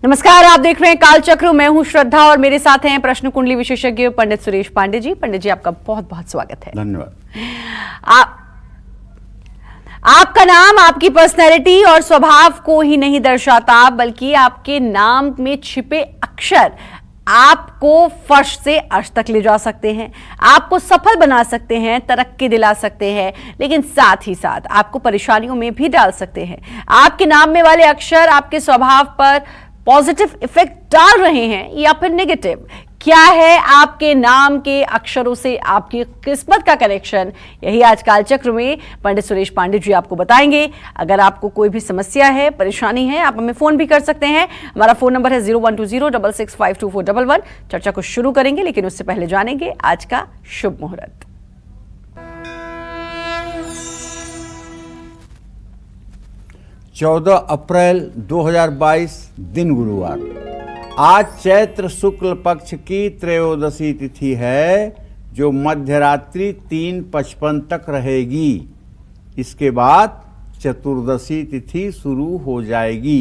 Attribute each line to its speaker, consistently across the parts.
Speaker 1: नमस्कार, आप देख रहे हैं कालचक्र। मैं हूं श्रद्धा और मेरे साथ हैं प्रश्न कुंडली विशेषज्ञ पंडित सुरेश पांडे जी। पंडित जी, आपका बहुत बहुत स्वागत है।
Speaker 2: धन्यवाद।
Speaker 1: आपका नाम आपकी पर्सनैलिटी और स्वभाव को ही नहीं दर्शाता, बल्कि आपके नाम में छिपे अक्षर आपको फर्श से अर्श तक ले जा सकते हैं, आपको सफल बना सकते हैं, तरक्की दिला सकते हैं, लेकिन साथ ही साथ आपको परेशानियों में भी डाल सकते हैं। आपके नाम में वाले अक्षर आपके स्वभाव पर पॉजिटिव इफेक्ट डाल रहे हैं या फिर नेगेटिव? क्या है आपके नाम के अक्षरों से आपकी किस्मत का कनेक्शन? यही आज कालचक्र में पंडित सुरेश पांडे जी आपको बताएंगे। अगर आपको कोई भी समस्या है, परेशानी है, आप हमें फोन भी कर सकते हैं। हमारा फोन नंबर है 0120665241। चर्चा को शुरू करेंगे, लेकिन उससे पहले जानेंगे आज का शुभ मुहूर्त।
Speaker 2: चौदह अप्रैल 2022 दिन गुरुवार। आज चैत्र शुक्ल पक्ष की त्रयोदशी तिथि है, जो मध्यरात्रि 3:55 तक रहेगी। इसके बाद चतुर्दशी तिथि शुरू हो जाएगी।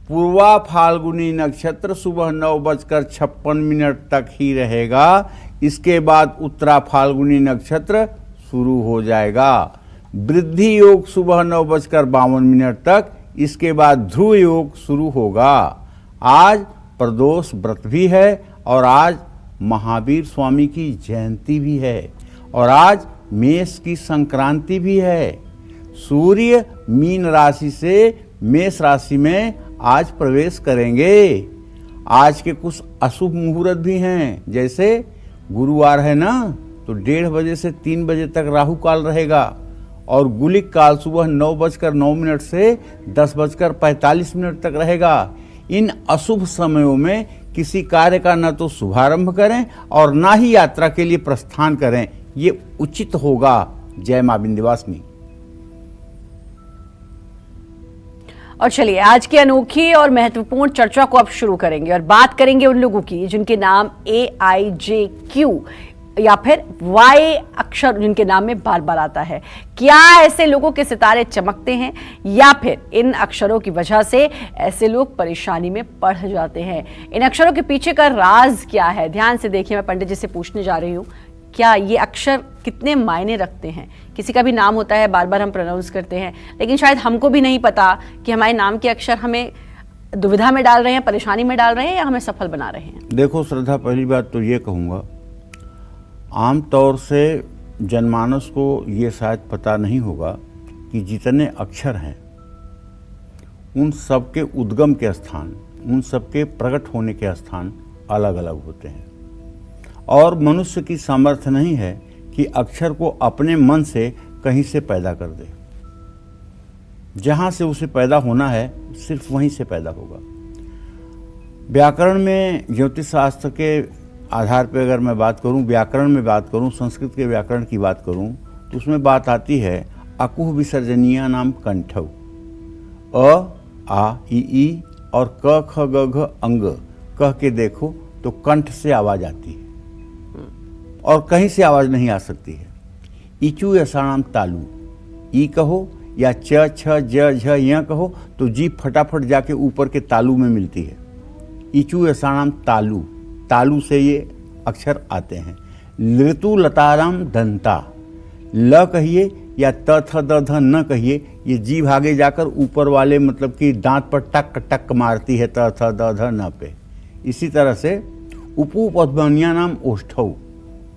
Speaker 2: पूर्वा फाल्गुनी नक्षत्र सुबह 9:56 तक ही रहेगा। इसके बाद उत्तरा फाल्गुनी नक्षत्र शुरू हो जाएगा। वृद्धि योग सुबह 9:52 तक, इसके बाद ध्रुव योग शुरू होगा। आज प्रदोष व्रत भी है और आज महावीर स्वामी की जयंती भी है और आज मेष की संक्रांति भी है। सूर्य मीन राशि से मेष राशि में आज प्रवेश करेंगे। आज के कुछ अशुभ मुहूर्त भी हैं, जैसे गुरुवार है ना, तो 1:30 बजे से 3 बजे तक राहु काल रहेगा और गुलिक काल सुबह 9:09 से 10:45 तक रहेगा। इन अशुभ समयों में किसी कार्य का न तो शुभारंभ करें और ना ही यात्रा के लिए प्रस्थान करें, ये उचित होगा। जय मां विंध्यवासिनी।
Speaker 1: और चलिए आज की अनोखी और महत्वपूर्ण चर्चा को अब शुरू करेंगे और बात करेंगे उन लोगों की जिनके नाम AIJQ या फिर Y अक्षर जिनके नाम में बार बार आता है। क्या ऐसे लोगों के सितारे चमकते हैं या फिर इन अक्षरों की वजह से ऐसे लोग परेशानी में पड़ जाते हैं? इन अक्षरों के पीछे का राज क्या है? ध्यान से देखिए, मैं पंडित जी से पूछने जा रही हूँ, क्या ये अक्षर कितने मायने रखते हैं? किसी का भी नाम होता है, बार बार हम प्रोनाउंस करते हैं, लेकिन शायद हमको भी नहीं पता कि हमारे नाम के अक्षर हमें दुविधा में डाल रहे हैं, परेशानी में डाल रहे हैं या हमें सफल बना रहे हैं।
Speaker 2: देखो श्रद्धा, पहली बात तो ये कहूँगा, आम तौर से जनमानस को ये शायद पता नहीं होगा कि जितने अक्षर हैं उन सब के उद्गम के स्थान, उन सब के प्रकट होने के स्थान अलग अलग होते हैं और मनुष्य की सामर्थ्य नहीं है कि अक्षर को अपने मन से कहीं से पैदा कर दे। जहाँ से उसे पैदा होना है सिर्फ वहीं से पैदा होगा। व्याकरण में, ज्योतिष शास्त्र के आधार पर अगर मैं बात करूं, व्याकरण में बात करूं, संस्कृत के व्याकरण की बात करूं, तो उसमें बात आती है अकुह विसर्जनीय नाम कंठव। अ, आ, ई और क, ख, ग, घ अंग कह के देखो तो कंठ से आवाज आती है और कहीं से आवाज नहीं आ सकती है। इचू यशाणाम तालु, ई कहो या च, छ, ज, झ, य कहो तो जीभ फटाफट जाके ऊपर के तालु में मिलती है। इचू यशाणाम तालु, तालु से ये अक्षर आते हैं। ऋतु लताराम दंता, ल कहिए या त, थ, द, ध न कहिए, ये जीभ आगे जाकर ऊपर वाले मतलब कि दांत पर टक टक मारती है त, थ, द, ध न पे। इसी तरह से उपू पद्मनिया नाम ओष्ठव,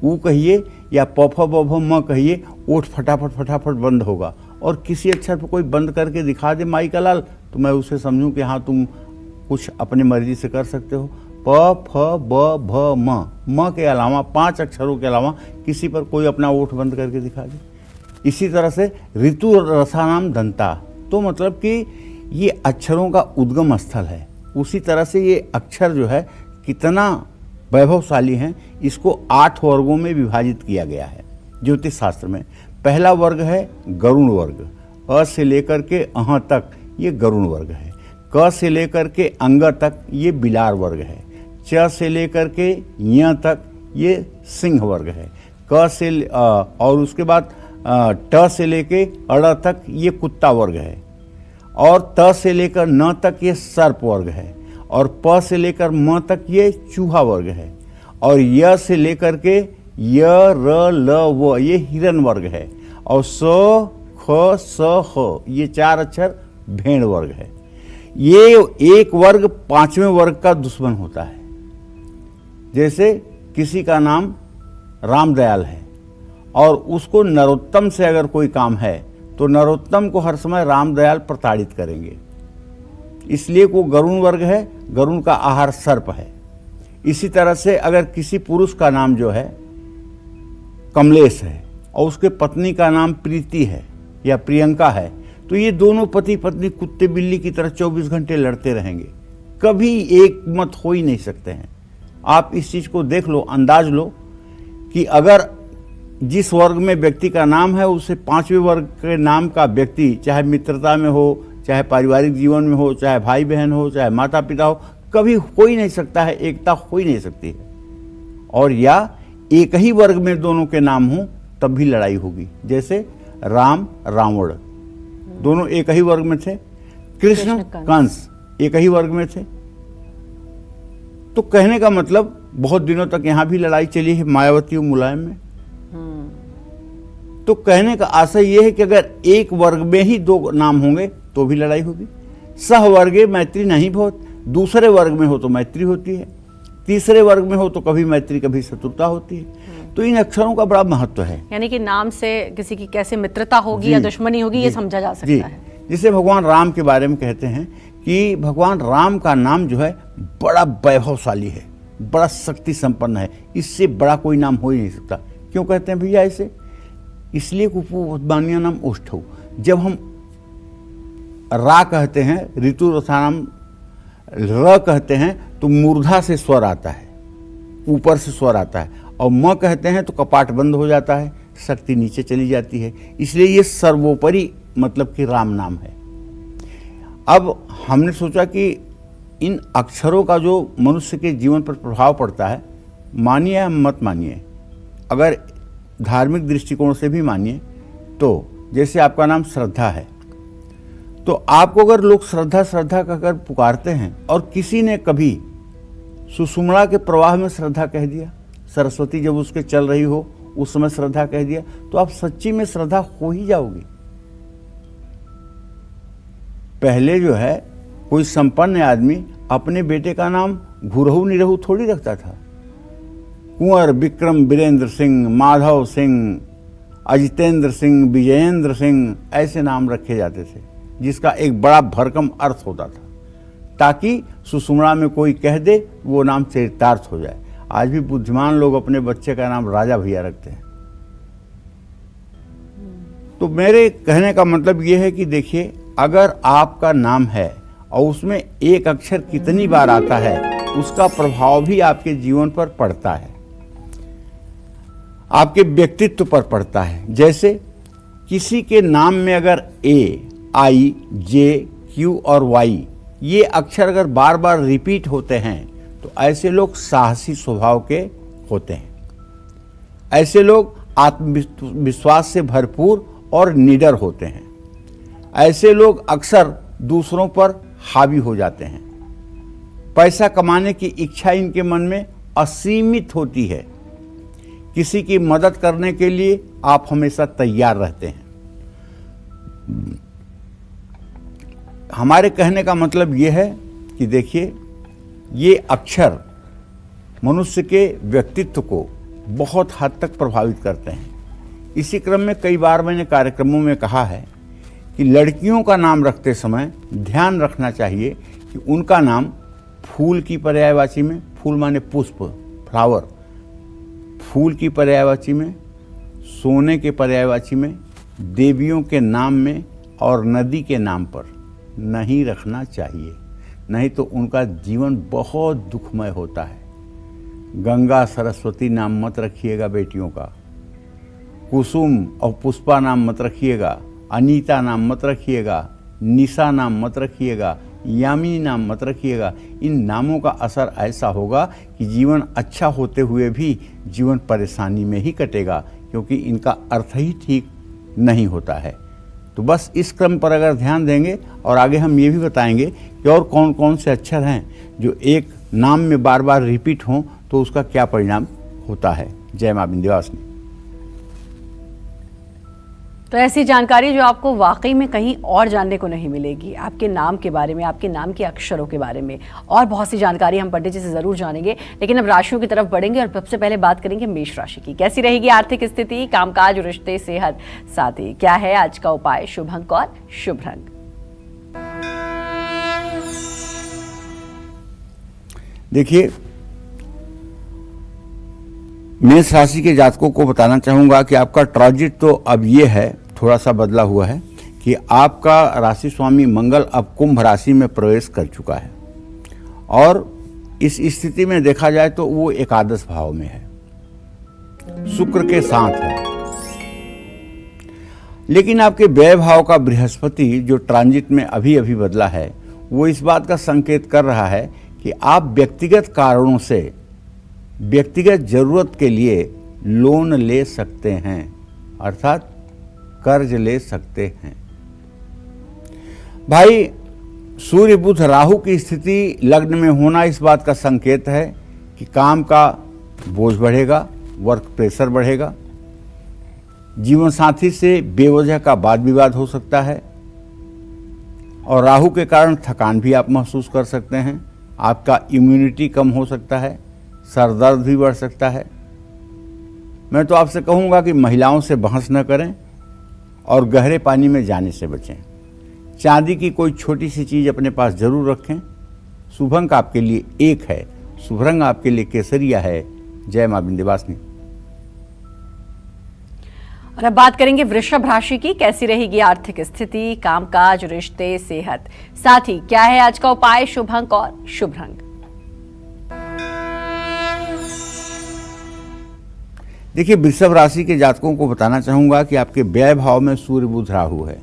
Speaker 2: ऊ कहिए या प, फ, ब, भ, म कहिए, ओठ फटाफट बंद होगा। और किसी अक्षर पर कोई बंद करके दिखा दे माई का लाल, तो मैं उसे समझूं कि हाँ तुम कुछ अपने मर्जी से कर सकते हो। प, फ, ब, भ, म के अलावा 5 अक्षरों के अलावा किसी पर कोई अपना ओठ बंद करके दिखा दे। इसी तरह से ऋतु रसानाम दंता, तो मतलब कि ये अक्षरों का उद्गम स्थल है। उसी तरह से ये अक्षर जो है कितना वैभवशाली हैं, इसको 8 वर्गों में विभाजित किया गया है ज्योतिष शास्त्र में। पहला वर्ग है गरुण वर्ग, अ से लेकर के अह तक ये गरुण वर्ग है। क से लेकर के अंग तक ये बिलार वर्ग है। च से लेकर के य तक ये सिंह वर्ग है। क से और उसके बाद ट से लेके अड़ तक ये कुत्ता वर्ग है और त से लेकर न तक ये सर्प वर्ग है और प से लेकर म तक ये चूहा वर्ग है, और य से लेकर के य र ल व ये हिरण वर्ग है, और स ख स ह ये 4 अक्षर भेड़ वर्ग है। ये एक वर्ग 5वें वर्ग का दुश्मन होता है। जैसे किसी का नाम रामदयाल है और उसको नरोत्तम से अगर कोई काम है तो नरोत्तम को हर समय रामदयाल प्रताड़ित करेंगे, इसलिए वो गरुण वर्ग है, गरुण का आहार सर्प है। इसी तरह से अगर किसी पुरुष का नाम जो है कमलेश है और उसके पत्नी का नाम प्रीति है या प्रियंका है, तो ये दोनों पति पत्नी कुत्ते बिल्ली की तरह 24 घंटे लड़ते रहेंगे, कभी एक मत हो ही नहीं सकते हैं। आप इस चीज़ को देख लो, अंदाज लो कि अगर जिस वर्ग में व्यक्ति का नाम है उसे 5वें वर्ग के नाम का व्यक्ति, चाहे मित्रता में हो, चाहे पारिवारिक जीवन में हो, चाहे भाई बहन हो, चाहे माता पिता हो, कभी हो ही नहीं सकता है, एकता हो ही नहीं सकती है। और या एक ही वर्ग में दोनों के नाम हो तब भी लड़ाई होगी। जैसे राम रावण दोनों एक ही वर्ग में थे, कृष्ण कंस एक ही वर्ग में थे। तो कहने का मतलब बहुत दिनों तक यहां भी लड़ाई चली है मायावती और मुलायम में। तो कहने का आशय यह है कि अगर एक वर्ग में ही 2 नाम होंगे तो भी लड़ाई होगी। सहवर्गे मैत्री नहीं बहुत, दूसरे वर्ग में हो तो मैत्री होती है, तीसरे वर्ग में हो तो कभी मैत्री कभी शत्रुता होती है। तो इन अक्षरों का बड़ा महत्व है।
Speaker 1: यानी कि नाम से किसी की कैसे मित्रता होगी या दुश्मनी होगी ये समझा जा सकता है।
Speaker 2: जिसे भगवान राम के बारे में कहते हैं कि भगवान राम का नाम जो है बड़ा वैभवशाली है, बड़ा शक्ति संपन्न है, इससे बड़ा कोई नाम हो ही नहीं सकता। क्यों कहते हैं भैया ऐसे? इसलिए कुपुमान्य नाम उष्ठौ। जब हम रा कहते हैं, ऋतु रसानाम र कहते हैं तो मूर्धा से स्वर आता है, ऊपर से स्वर आता है, और म कहते हैं तो कपाट बंद हो जाता है, शक्ति नीचे चली जाती है। इसलिए ये सर्वोपरि मतलब कि राम नाम है। अब हमने सोचा कि इन अक्षरों का जो मनुष्य के जीवन पर प्रभाव पड़ता है, मानिए या मत मानिए, अगर धार्मिक दृष्टिकोण से भी मानिए तो जैसे आपका नाम श्रद्धा है, तो आपको अगर लोग श्रद्धा श्रद्धा कहकर पुकारते हैं और किसी ने कभी सुषुम्ना के प्रवाह में श्रद्धा कह दिया, सरस्वती जब उसके चल रही हो उस समय श्रद्धा कह दिया, तो आप सच्ची में श्रद्धा हो ही जाओगे। पहले जो है कोई संपन्न आदमी अपने बेटे का नाम घुरहु निरहु थोड़ी रखता था। कुंवर विक्रम वीरेंद्र सिंह, माधव सिंह, अजितेंद्र सिंह, विजयेंद्र सिंह ऐसे नाम रखे जाते थे, जिसका एक बड़ा भरकम अर्थ होता था, ताकि सुषुम्ना में कोई कह दे वो नाम चरितार्थ हो जाए। आज भी बुद्धिमान लोग अपने बच्चे का नाम राजा भैया रखते हैं। तो मेरे कहने का मतलब ये है कि देखिए, अगर आपका नाम है और उसमें एक अक्षर कितनी बार आता है, उसका प्रभाव भी आपके जीवन पर पड़ता है, आपके व्यक्तित्व पर पड़ता है। जैसे किसी के नाम में अगर ए, आई, जे, क्यू और वाई ये अक्षर अगर बार बार रिपीट होते हैं तो ऐसे लोग साहसी स्वभाव के होते हैं। ऐसे लोग आत्मविश्वास से भरपूर और निडर होते हैं। ऐसे लोग अक्सर दूसरों पर हावी हो जाते हैं। पैसा कमाने की इच्छा इनके मन में असीमित होती है। किसी की मदद करने के लिए आप हमेशा तैयार रहते हैं। हमारे कहने का मतलब यह है कि देखिए, ये अक्षर मनुष्य के व्यक्तित्व को बहुत हद तक प्रभावित करते हैं। इसी क्रम में कई बार मैंने कार्यक्रमों में कहा है कि लड़कियों का नाम रखते समय ध्यान रखना चाहिए कि उनका नाम फूल की पर्यायवाची में, फूल माने पुष्प, फ्लावर, फूल की पर्यायवाची में, सोने के पर्यायवाची में, देवियों के नाम में और नदी के नाम पर नहीं रखना चाहिए, नहीं तो उनका जीवन बहुत दुखमय होता है। गंगा सरस्वती नाम मत रखिएगा बेटियों का, कुसुम और पुष्पा नाम मत रखिएगा, अनीता नाम मत रखिएगा, निशा नाम मत रखिएगा, यामिनी नाम मत रखिएगा। इन नामों का असर ऐसा होगा कि जीवन अच्छा होते हुए भी जीवन परेशानी में ही कटेगा, क्योंकि इनका अर्थ ही ठीक नहीं होता है। तो बस इस क्रम पर अगर ध्यान देंगे, और आगे हम ये भी बताएंगे कि कि और कौन कौन से अक्षर हैं जो एक नाम में बार बार रिपीट हों तो उसका क्या परिणाम होता है। जय मां विंध्यवासिनी।
Speaker 1: तो ऐसी जानकारी जो आपको वाकई में कहीं और जानने को नहीं मिलेगी, आपके नाम के बारे में, आपके नाम के अक्षरों के बारे में, और बहुत सी जानकारी हम पंडित जी से जरूर जानेंगे। लेकिन अब राशियों की तरफ बढ़ेंगे और सबसे पहले बात करेंगे मेष राशि की। कैसी रहेगी आर्थिक स्थिति, कामकाज, रिश्ते, सेहत, साथ ही क्या है आज का उपाय, शुभ अंक और शुभ रंग।
Speaker 2: देखिए, मेष राशि के जातकों को बताना चाहूंगा कि आपका ट्रांजिट तो अब ये है, थोड़ा सा बदला हुआ है कि आपका राशि स्वामी मंगल अब कुंभ राशि में प्रवेश कर चुका है और इस स्थिति में देखा जाए तो वो एकादश भाव में है, शुक्र के साथ है। लेकिन आपके व्यय भाव का बृहस्पति जो ट्रांजिट में अभी अभी बदला है, वो इस बात का संकेत कर रहा है कि आप व्यक्तिगत कारणों से व्यक्तिगत जरूरत के लिए लोन ले सकते हैं, अर्थात कर्ज ले सकते हैं। भाई, सूर्य बुध राहु की स्थिति लग्न में होना इस बात का संकेत है कि काम का बोझ बढ़ेगा, वर्क प्रेशर बढ़ेगा, जीवन साथी से बेवजह का वाद विवाद हो सकता है और राहु के कारण थकान भी आप महसूस कर सकते हैं। आपका इम्यूनिटी कम हो सकता है, सर दर्द भी बढ़ सकता है। मैं तो आपसे कहूँगा कि महिलाओं से बहस न करें और गहरे पानी में जाने से बचें। चांदी की कोई छोटी सी चीज़ अपने पास जरूर रखें। शुभ अंक आपके लिए 1 है, शुभ रंग आपके लिए केसरिया है। जय मां विंध्यवासिनी।
Speaker 1: और अब बात करेंगे वृषभ राशि की। कैसी रहेगी आर्थिक स्थिति, कामकाज, रिश्ते, सेहत, साथ ही क्या है आज का उपाय, शुभ अंक और शुभ रंग।
Speaker 2: देखिए, वृषभ राशि के जातकों को बताना चाहूंगा कि आपके व्यय भाव में सूर्य बुध राहु है,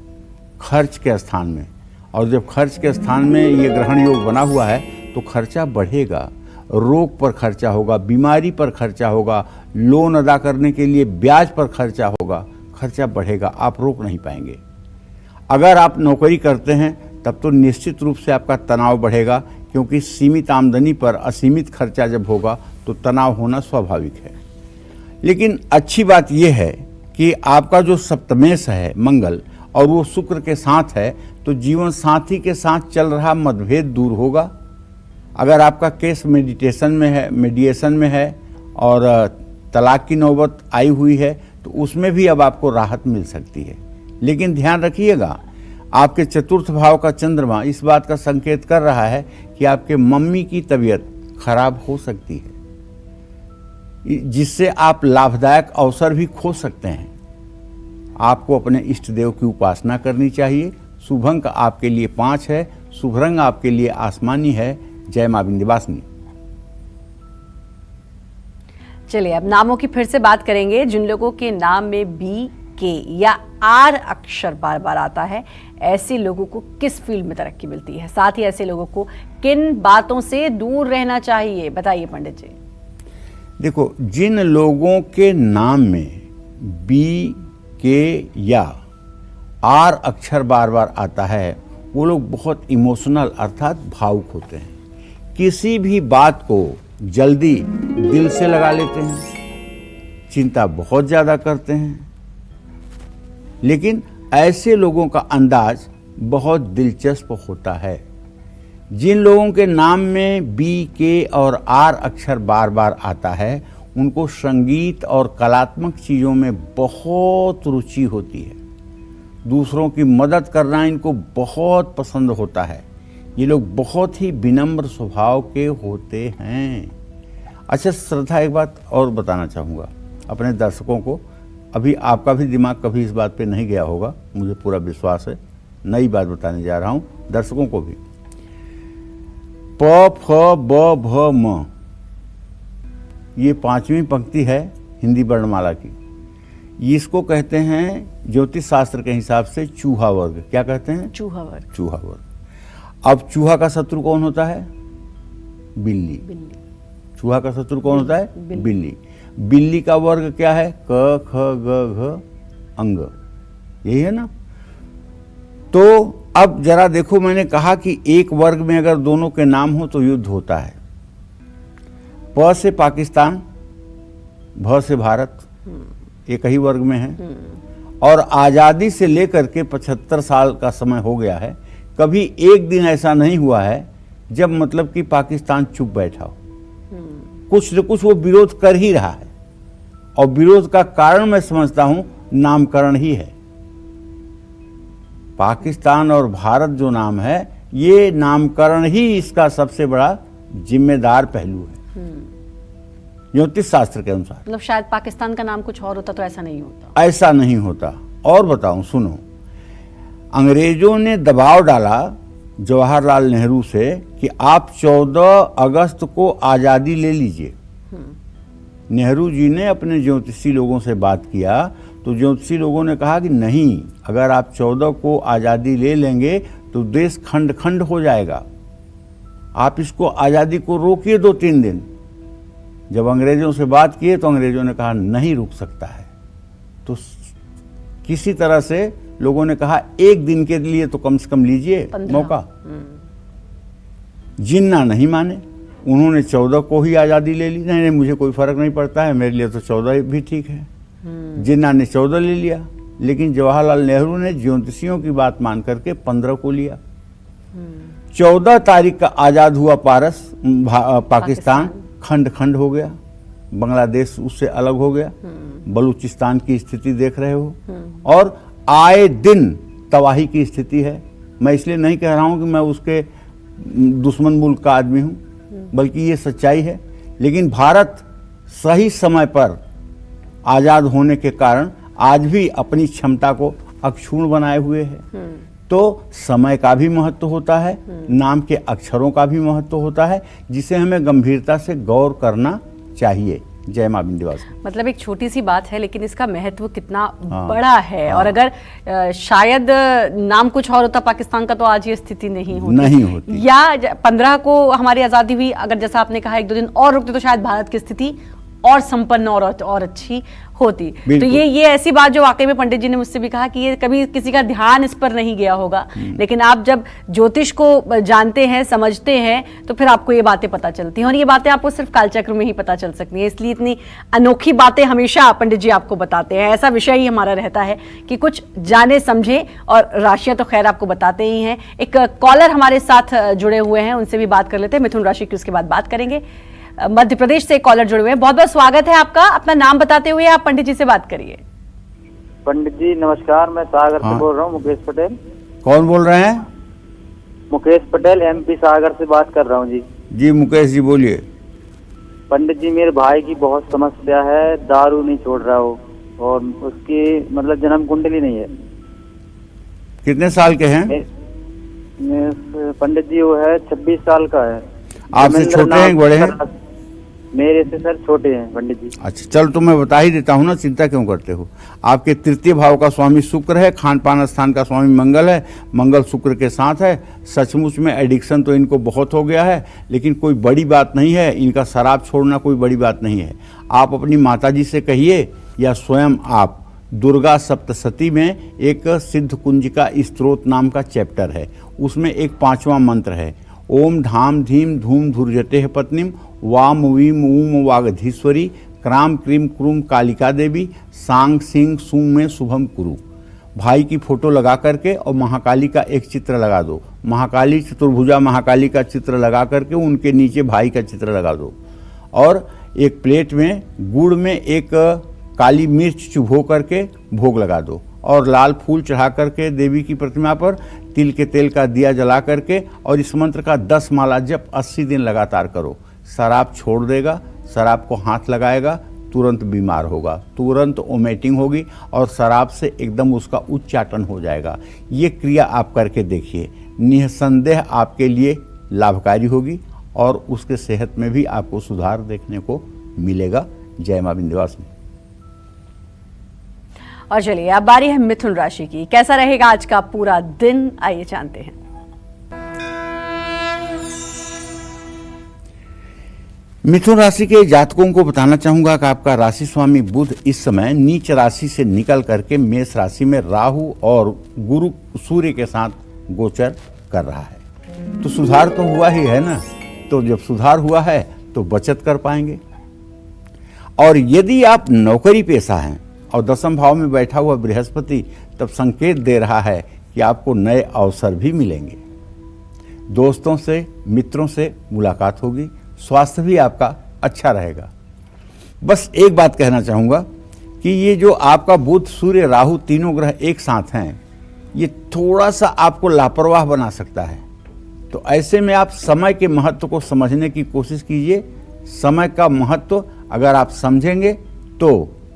Speaker 2: खर्च के स्थान में, और जब खर्च के स्थान में ये ग्रहण योग बना हुआ है तो खर्चा बढ़ेगा, रोग पर खर्चा होगा, बीमारी पर खर्चा होगा, लोन अदा करने के लिए ब्याज पर खर्चा होगा, खर्चा बढ़ेगा, आप रोक नहीं पाएंगे। अगर आप नौकरी करते हैं तब तो निश्चित रूप से आपका तनाव बढ़ेगा, क्योंकि सीमित आमदनी पर असीमित खर्चा जब होगा तो तनाव होना स्वाभाविक है। लेकिन अच्छी बात यह है कि आपका जो सप्तमेश है मंगल और वो शुक्र के साथ है, तो जीवन साथी के साथ चल रहा मतभेद दूर होगा। अगर आपका केस मीडिएशन में है और तलाक की नौबत आई हुई है तो उसमें भी अब आपको राहत मिल सकती है। लेकिन ध्यान रखिएगा, आपके चतुर्थ भाव का चंद्रमा इस बात का संकेत कर रहा है कि आपके मम्मी की तबीयत खराब हो सकती है, जिससे आप लाभदायक अवसर भी खो सकते हैं। आपको अपने इष्ट देव की उपासना करनी चाहिए। शुभ अंक आपके लिए 5 है, शुभ रंग आपके लिए आसमानी है। जय मां विंध्यवासिनी।
Speaker 1: चलिए अब नामों की फिर से बात करेंगे। जिन लोगों के नाम में बी, के या आर अक्षर बार बार आता है, ऐसे लोगों को किस फील्ड में तरक्की मिलती है, साथ ही ऐसे लोगों को किन बातों से दूर रहना चाहिए, बताइए पंडित जी।
Speaker 2: देखो, जिन लोगों के नाम में बी, के या आर अक्षर बार बार आता है, वो लोग बहुत इमोशनल अर्थात भावुक होते हैं। किसी भी बात को जल्दी दिल से लगा लेते हैं, चिंता बहुत ज़्यादा करते हैं। लेकिन ऐसे लोगों का अंदाज बहुत दिलचस्प होता है। जिन लोगों के नाम में बी, के और आर अक्षर बार बार आता है, उनको संगीत और कलात्मक चीज़ों में बहुत रुचि होती है। दूसरों की मदद करना इनको बहुत पसंद होता है। ये लोग बहुत ही विनम्र स्वभाव के होते हैं। अच्छा श्रद्धा, एक बात और बताना चाहूँगा अपने दर्शकों को। अभी आपका भी दिमाग कभी इस बात पे नहीं गया होगा, मुझे पूरा विश्वास है। नई बात बताने जा रहा हूँ दर्शकों को भी। प, फ, ब, भ, म, ये 5वीं पंक्ति है हिंदी वर्णमाला की। इसको कहते हैं ज्योतिष शास्त्र के हिसाब से चूहा वर्ग। क्या कहते हैं?
Speaker 1: चूहा वर्ग।
Speaker 2: चूहा वर्ग। अब चूहा का शत्रु कौन होता है? बिल्ली। चूहा का शत्रु कौन होता है? बिल्ली। बिल्ली का वर्ग क्या है? क, ख, ग, घ, अंग। यही है ना। तो अब जरा देखो, मैंने कहा कि एक वर्ग में अगर दोनों के नाम हो तो युद्ध होता है। प से पाकिस्तान, भ से भारत, एक ही वर्ग में है। और आज़ादी से लेकर के 75 साल का समय हो गया है, कभी एक दिन ऐसा नहीं हुआ है जब मतलब कि पाकिस्तान चुप बैठा हो। कुछ न कुछ वो विरोध कर ही रहा है, और विरोध का कारण मैं समझता हूं नामकरण ही है। पाकिस्तान और भारत जो नाम है, ये नामकरण ही इसका सबसे बड़ा जिम्मेदार पहलू है ज्योतिष शास्त्र के अनुसार।
Speaker 1: मतलब शायद पाकिस्तान का नाम कुछ और होता तो ऐसा नहीं होता।
Speaker 2: ऐसा नहीं होता। और बताऊं, सुनो, अंग्रेजों ने दबाव डाला जवाहरलाल नेहरू से कि आप 14 अगस्त को आज़ादी ले लीजिए। नेहरू जी ने अपने ज्योतिषी लोगों से बात किया तो ज्योतिषी लोगों ने कहा कि नहीं, अगर आप 14 को आज़ादी ले लेंगे तो देश खंड खंड हो जाएगा, आप इसको आज़ादी को रोकिए 2-3 दिन। जब अंग्रेजों से बात किए तो अंग्रेजों ने कहा नहीं रुक सकता है। तो किसी तरह से लोगों ने कहा एक दिन के लिए तो कम से कम लीजिए मौका। जिन्ना नहीं माने, उन्होंने 14 को ही आज़ादी ले ली। नहीं, मुझे कोई फर्क नहीं पड़ता है, मेरे लिए तो 14 भी ठीक है। जिन्ना ने 14 ले लिया, लेकिन जवाहरलाल नेहरू ने ज्योतिषियों की बात मान करके 15 को लिया। 14 तारीख का आज़ाद हुआ पाकिस्तान खंड खंड हो गया, बांग्लादेश उससे अलग हो गया, बलूचिस्तान की स्थिति देख रहे हो, और आए दिन तबाही की स्थिति है। मैं इसलिए नहीं कह रहा हूं कि मैं उसके दुश्मन मुल्क का आदमी हूं, बल्कि ये सच्चाई है। लेकिन भारत सही समय पर आज़ाद होने के कारण आज भी अपनी क्षमता को अक्षुण्ण बनाए हुए है। तो समय का भी महत्व होता है, नाम के अक्षरों का भी महत्व होता है, जिसे हमें गंभीरता से गौर करना चाहिए। जय मां विंध्यवासिनी।
Speaker 1: मतलब एक छोटी सी बात है, लेकिन इसका महत्व कितना बड़ा है। और अगर शायद नाम कुछ और होता पाकिस्तान का तो आज ये स्थिति नहीं होती। या 15 को हमारी आज़ादी हुई, अगर जैसा आपने कहा 1-2 दिन और रुकते तो शायद भारत की स्थिति और संपन्न और अच्छी होती। तो ये ऐसी बात जो वाकई में पंडित जी ने मुझसे भी कहा कि ये कभी किसी का ध्यान इस पर नहीं गया होगा, लेकिन आप जब ज्योतिष को जानते हैं, समझते हैं, तो फिर आपको ये बातें पता चलती हैं। और ये बातें आपको सिर्फ कालचक्र में ही पता चल सकती हैं, इसलिए इतनी अनोखी बातें हमेशा पंडित जी आपको बताते हैं। ऐसा विषय ही हमारा रहता है कि कुछ जाने समझे, और राशियां तो खैर आपको बताते ही हैं। एक कॉलर हमारे साथ जुड़े हुए हैं, उनसे भी बात कर लेते हैं। मिथुन राशि की उसके बाद बात करेंगे। मध्य प्रदेश से कॉलर जुड़े हुए हैं, बहुत बहुत स्वागत है आपका। अपना नाम बताते हुए आप पंडित जी से बात करिए।
Speaker 3: पंडित जी नमस्कार, मैं सागर से बोल रहा हूँ, मुकेश पटेल।
Speaker 2: कौन बोल रहे हैं?
Speaker 3: मुकेश पटेल, MP सागर से बात कर रहा हूँ जी।
Speaker 2: जी मुकेश जी बोलिए।
Speaker 3: पंडित जी, मेरे भाई की बहुत समस्या है, दारू नहीं छोड़ रहा हो, और उसकी मतलब जन्म कुंडली नहीं है।
Speaker 2: कितने साल के हैं?
Speaker 3: पंडित जी वो है 26 साल का है।
Speaker 2: आपसे छोटे हैं बड़े हैं?
Speaker 3: मेरे से सर छोटे हैं पंडित जी।
Speaker 2: अच्छा, चलो तो मैं बता ही देता हूँ ना, चिंता क्यों करते हो। आपके तृतीय भाव का स्वामी शुक्र है, खान पान स्थान का स्वामी मंगल है, मंगल शुक्र के साथ है। सचमुच में एडिक्शन तो इनको बहुत हो गया है, लेकिन कोई बड़ी बात नहीं है, इनका शराब छोड़ना कोई बड़ी बात नहीं है। आप अपनी माताजी से कहिए, या स्वयं आप दुर्गा सप्तशती में एक सिद्ध कुंजिका स्त्रोत नाम का चैप्टर है, उसमें एक 5वां मंत्र है, ओम धाम धीम धूम धुर्जटे पत्नीम वाम वीम ऊम वागधीश्वरी क्राम क्रीम क्रूम कालिका देवी सांग सिंह सूम में शुभम कुरु। भाई की फोटो लगा करके और महाकाली का एक चित्र लगा दो, महाकाली चतुर्भुजा महाकाली का चित्र लगा करके उनके नीचे भाई का चित्र लगा दो, और एक प्लेट में गुड़ में एक काली मिर्च चुभो करके भोग लगा दो, और लाल फूल चढ़ा करके देवी की प्रतिमा पर तिल के तेल का दिया जला करके, और इस मंत्र का 10 माला जप 80 दिन लगातार करो। शराब छोड़ देगा, शराब को हाथ लगाएगा, तुरंत बीमार होगा, तुरंत वोमिटिंग होगी, और शराब से एकदम उसका उच्चाटन हो जाएगा। ये क्रिया आप करके देखिए, निसंदेह आपके लिए लाभकारी होगी, और उसके सेहत में भी आपको सुधार देखने को मिलेगा। जय मां विंध्यवासिनी।
Speaker 1: और चलिए अब बारी है मिथुन राशि की। कैसा रहेगा आज का पूरा दिन, आइए जानते हैं।
Speaker 2: मिथुन राशि के जातकों को बताना चाहूंगा कि आपका राशि स्वामी बुध इस समय नीच राशि से निकल करके मेष राशि में राहु और गुरु सूर्य के साथ गोचर कर रहा है। तो सुधार तो हुआ ही है ना, तो जब सुधार हुआ है तो बचत कर पाएंगे। और यदि आप नौकरी पेशा हैं और दसम भाव में बैठा हुआ बृहस्पति तब संकेत दे रहा है कि आपको नए अवसर भी मिलेंगे। दोस्तों से, मित्रों से मुलाकात होगी, स्वास्थ्य भी आपका अच्छा रहेगा। बस एक बात कहना चाहूँगा कि ये जो आपका बुध, सूर्य, राहु तीनों ग्रह एक साथ हैं, ये थोड़ा सा आपको लापरवाह बना सकता है। तो ऐसे में आप समय के महत्व को समझने की कोशिश कीजिए। समय का महत्व अगर आप समझेंगे तो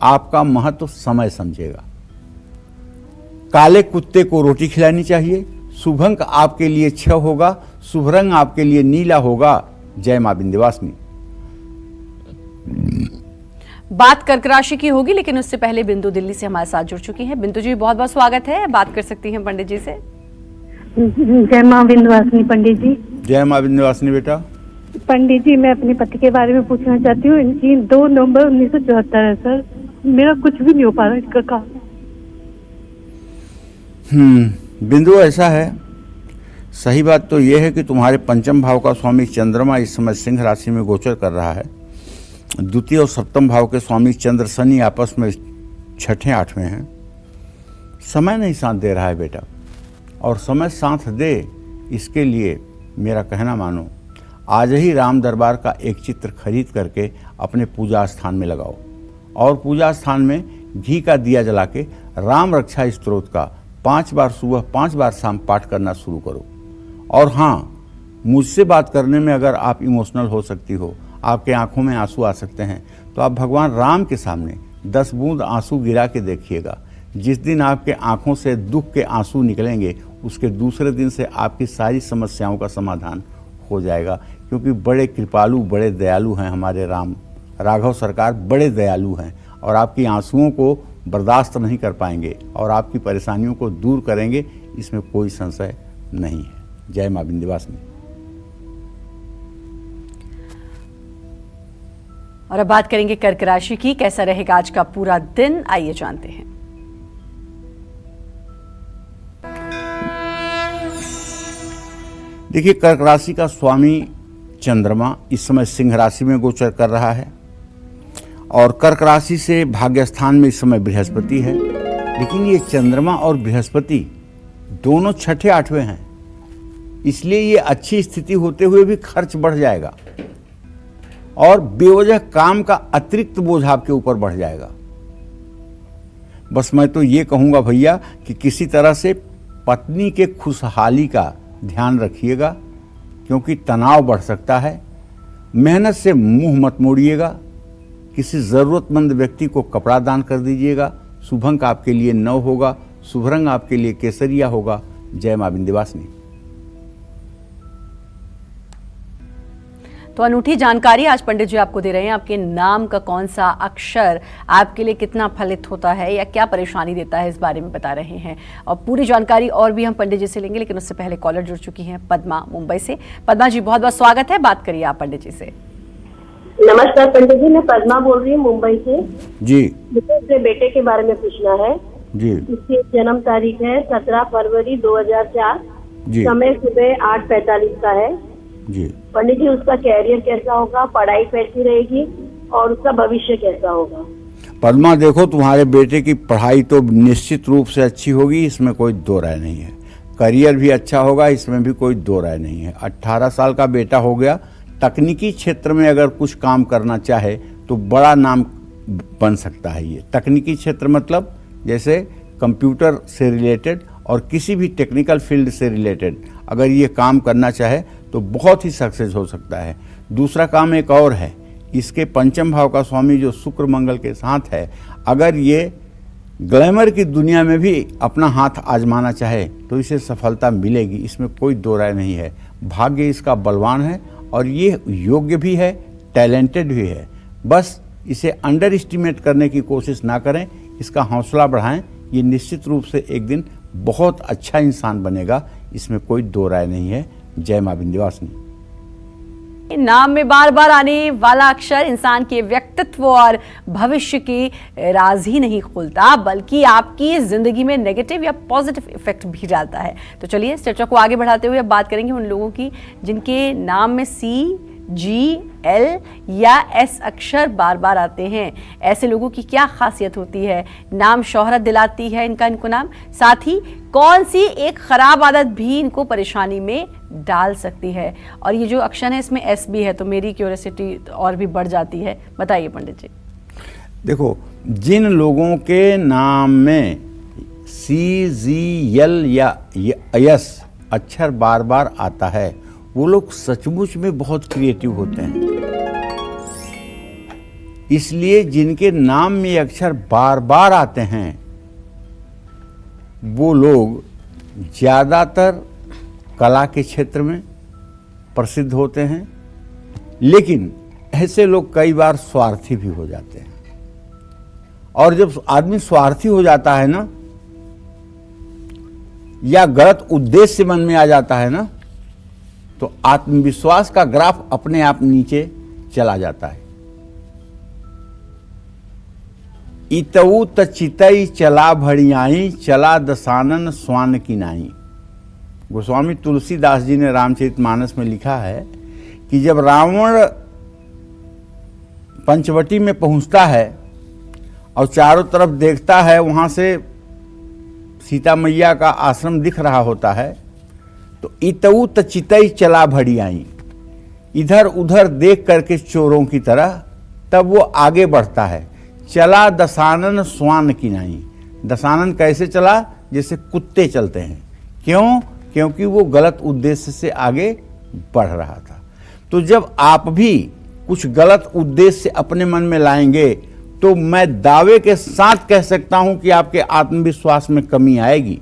Speaker 2: आपका महत्व समय समझेगा। काले कुत्ते को रोटी खिलानी चाहिए। शुभ अंक आपके लिए 6 होगा। शुभ रंग आपके लिए नीला होगा। जय मां विंध्यवासिनी।
Speaker 1: बात कर्क राशि की होगी, लेकिन उससे पहले बिंदु दिल्ली से हमारे साथ जुड़ चुकी हैं। बिंदु जी, बहुत बहुत स्वागत है। बात कर सकती हैं पंडित जी से।
Speaker 4: जय मां विंध्यवासिनी पंडित जी।
Speaker 2: जय मां विंध्यवासिनी बेटा।
Speaker 4: पंडित जी, मैं अपने पति के बारे में पूछना चाहती हूँ। इनकी 2 नवंबर 1974 है सर। मेरा कुछ भी नहीं हो पा रहा इसका काम।
Speaker 2: बिंदु, ऐसा है, सही बात तो यह है कि तुम्हारे पंचम भाव का स्वामी चंद्रमा इस समय सिंह राशि में गोचर कर रहा है। द्वितीय और सप्तम भाव के स्वामी चंद्र शनि आपस में 6ठे 8वें हैं। समय नहीं साथ दे रहा है बेटा, और समय साथ दे इसके लिए मेरा कहना मानो, आज ही राम दरबार का एक चित्र खरीद करके अपने पूजा स्थान में लगाओ और पूजा स्थान में घी का दिया जला के राम रक्षा स्तोत्र का 5 बार सुबह 5 बार शाम पाठ करना शुरू करो। और हाँ, मुझसे बात करने में अगर आप इमोशनल हो सकती हो, आपके आंखों में आंसू आ सकते हैं, तो आप भगवान राम के सामने 10 बूंद आंसू गिरा के देखिएगा। जिस दिन आपके आंखों से दुख के आंसू निकलेंगे, उसके दूसरे दिन से आपकी सारी समस्याओं का समाधान हो जाएगा। क्योंकि बड़े कृपालु, बड़े दयालु हैं हमारे राम। राघव सरकार बड़े दयालु हैं और आपकी आंसुओं को बर्दाश्त नहीं कर पाएंगे और आपकी परेशानियों को दूर करेंगे, इसमें कोई संशय नहीं है। जय मां विंध्यवासिनी।
Speaker 1: और अब बात करेंगे कर्क राशि की। कैसा रहेगा आज का पूरा दिन, आइए जानते हैं।
Speaker 2: देखिए, कर्क राशि का स्वामी चंद्रमा इस समय सिंह राशि में गोचर कर रहा है और कर्क राशि से भाग्य स्थान में इस समय बृहस्पति है। लेकिन ये चंद्रमा और बृहस्पति दोनों 6ठे 8वें हैं, इसलिए ये अच्छी स्थिति होते हुए भी खर्च बढ़ जाएगा और बेवजह काम का अतिरिक्त बोझ आपके ऊपर बढ़ जाएगा। बस मैं तो ये कहूँगा भैया कि किसी तरह से पत्नी के खुशहाली का ध्यान रखिएगा, क्योंकि तनाव बढ़ सकता है। मेहनत से मुंह मत मोड़िएगा। किसी ज़रूरतमंद व्यक्ति को कपड़ा दान कर दीजिएगा। शुभ अंक आपके लिए 9 होगा। शुभ रंग आपके लिए केसरिया होगा। जय मां विंध्यवासिनी।
Speaker 1: तो अनूठी जानकारी आज पंडित जी आपको दे रहे हैं। आपके नाम का कौन सा अक्षर आपके लिए कितना फलित होता है या क्या परेशानी देता है, इस बारे में बता रहे हैं। और पूरी जानकारी और भी हम पंडित जी से लेंगे, लेकिन उससे पहले कॉलर जुड़ चुकी हैं पद्मा मुंबई से। पद्मा जी, बहुत बहुत स्वागत है। बात करिए आप पंडित जी से।
Speaker 5: नमस्कार पंडित जी, मैं पद्मा बोल रही हूँ मुंबई से
Speaker 2: जी।
Speaker 5: मुझे अपने बेटे के बारे में पूछना है
Speaker 2: जी।
Speaker 5: उसकी जन्म तारीख है 17 फरवरी 2004।
Speaker 2: जी।
Speaker 5: समय सुबह 8:45 का है।
Speaker 2: जी।
Speaker 5: पंडित जी, उसका कैरियर कैसा होगा, पढ़ाई कैसी रहेगी और उसका भविष्य कैसा होगा?
Speaker 2: पद्मा, देखो, तुम्हारे बेटे की पढ़ाई तो निश्चित रूप से अच्छी होगी, इसमें कोई दो राय नहीं है। करियर भी अच्छा होगा, इसमें भी कोई दो राय नहीं है। 18 साल का बेटा हो गया। तकनीकी क्षेत्र में अगर कुछ काम करना चाहे तो बड़ा नाम बन सकता है। ये तकनीकी क्षेत्र मतलब जैसे कंप्यूटर से रिलेटेड और किसी भी टेक्निकल फील्ड से रिलेटेड अगर ये काम करना चाहे तो बहुत ही सक्सेस हो सकता है। दूसरा काम एक और है, इसके पंचम भाव का स्वामी जो शुक्र मंगल के साथ है, अगर ये ग्लैमर की दुनिया में भी अपना हाथ आजमाना चाहे तो इसे सफलता मिलेगी, इसमें कोई दो राय नहीं है। भाग्य इसका बलवान है और ये योग्य भी है, टैलेंटेड भी है। बस इसे अंडर एस्टिमेट करने की कोशिश ना करें, इसका हौसला बढ़ाएं। ये निश्चित रूप से एक दिन बहुत अच्छा इंसान बनेगा, इसमें कोई दो राय नहीं है। जय मां विंध्यवासिनी।
Speaker 1: नाम में बार बार आने वाला अक्षर इंसान के व्यक्तित्व और भविष्य के राज ही नहीं खोलता, बल्कि आपकी जिंदगी में नेगेटिव या पॉजिटिव इफेक्ट भी डालता है। तो चलिए इस चर्चा को आगे बढ़ाते हुए अब बात करेंगे उन लोगों की जिनके नाम में सी, जी, एल या एस अक्षर बार बार आते हैं। ऐसे लोगों की क्या खासियत होती है, नाम शोहरत दिलाती है इनको नाम, साथ ही कौन सी एक खराब आदत भी इनको परेशानी में डाल सकती है। और ये जो अक्षर है इसमें एस भी है, तो मेरी क्यूरियोसिटी और भी बढ़ जाती है। बताइए पंडित जी।
Speaker 2: देखो, जिन लोगों के नाम में सी, जी, एल या यस अक्षर बार बार आता है, वो लोग सचमुच में बहुत क्रिएटिव होते हैं। इसलिए जिनके नाम में ये अक्षर बार बार आते हैं वो लोग ज़्यादातर कला के क्षेत्र में प्रसिद्ध होते हैं, लेकिन ऐसे लोग कई बार स्वार्थी भी हो जाते हैं। और जब आदमी स्वार्थी हो जाता है ना, या गलत उद्देश्य मन में आ जाता है ना, तो आत्मविश्वास का ग्राफ अपने आप नीचे चला जाता है। इतऊ तचितई चला भड़ियाई, चला दसानन स्वान की नाई। गोस्वामी तुलसीदास जी ने रामचरितमानस में लिखा है कि जब रावण पंचवटी में पहुंचता है और चारों तरफ देखता है, वहां से सीता मैया का आश्रम दिख रहा होता है, तो इतऊ तचितई चला भड़ियाई, इधर उधर देख करके चोरों की तरह तब वो आगे बढ़ता है। चला दसानन स्वान की नाई। दसानन कैसे चला? जैसे कुत्ते चलते हैं। क्यों? क्योंकि वो गलत उद्देश्य से आगे बढ़ रहा था। तो जब आप भी कुछ गलत उद्देश्य अपने मन में लाएंगे तो मैं दावे के साथ कह सकता हूं कि आपके आत्मविश्वास में कमी आएगी।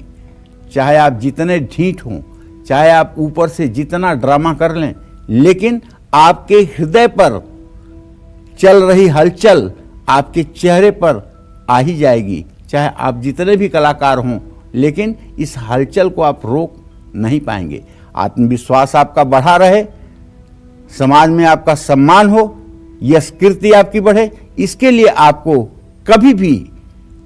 Speaker 2: चाहे आप जितने ढीठ हों, चाहे आप ऊपर से जितना ड्रामा कर लें, लेकिन आपके हृदय पर चल रही हलचल आपके चेहरे पर आ ही जाएगी। चाहे आप जितने भी कलाकार हों, लेकिन इस हलचल को आप रोक नहीं पाएंगे। आत्मविश्वास आपका बढ़ा रहे, समाज में आपका सम्मान हो, यश कीर्ति आपकी बढ़े, इसके लिए आपको कभी भी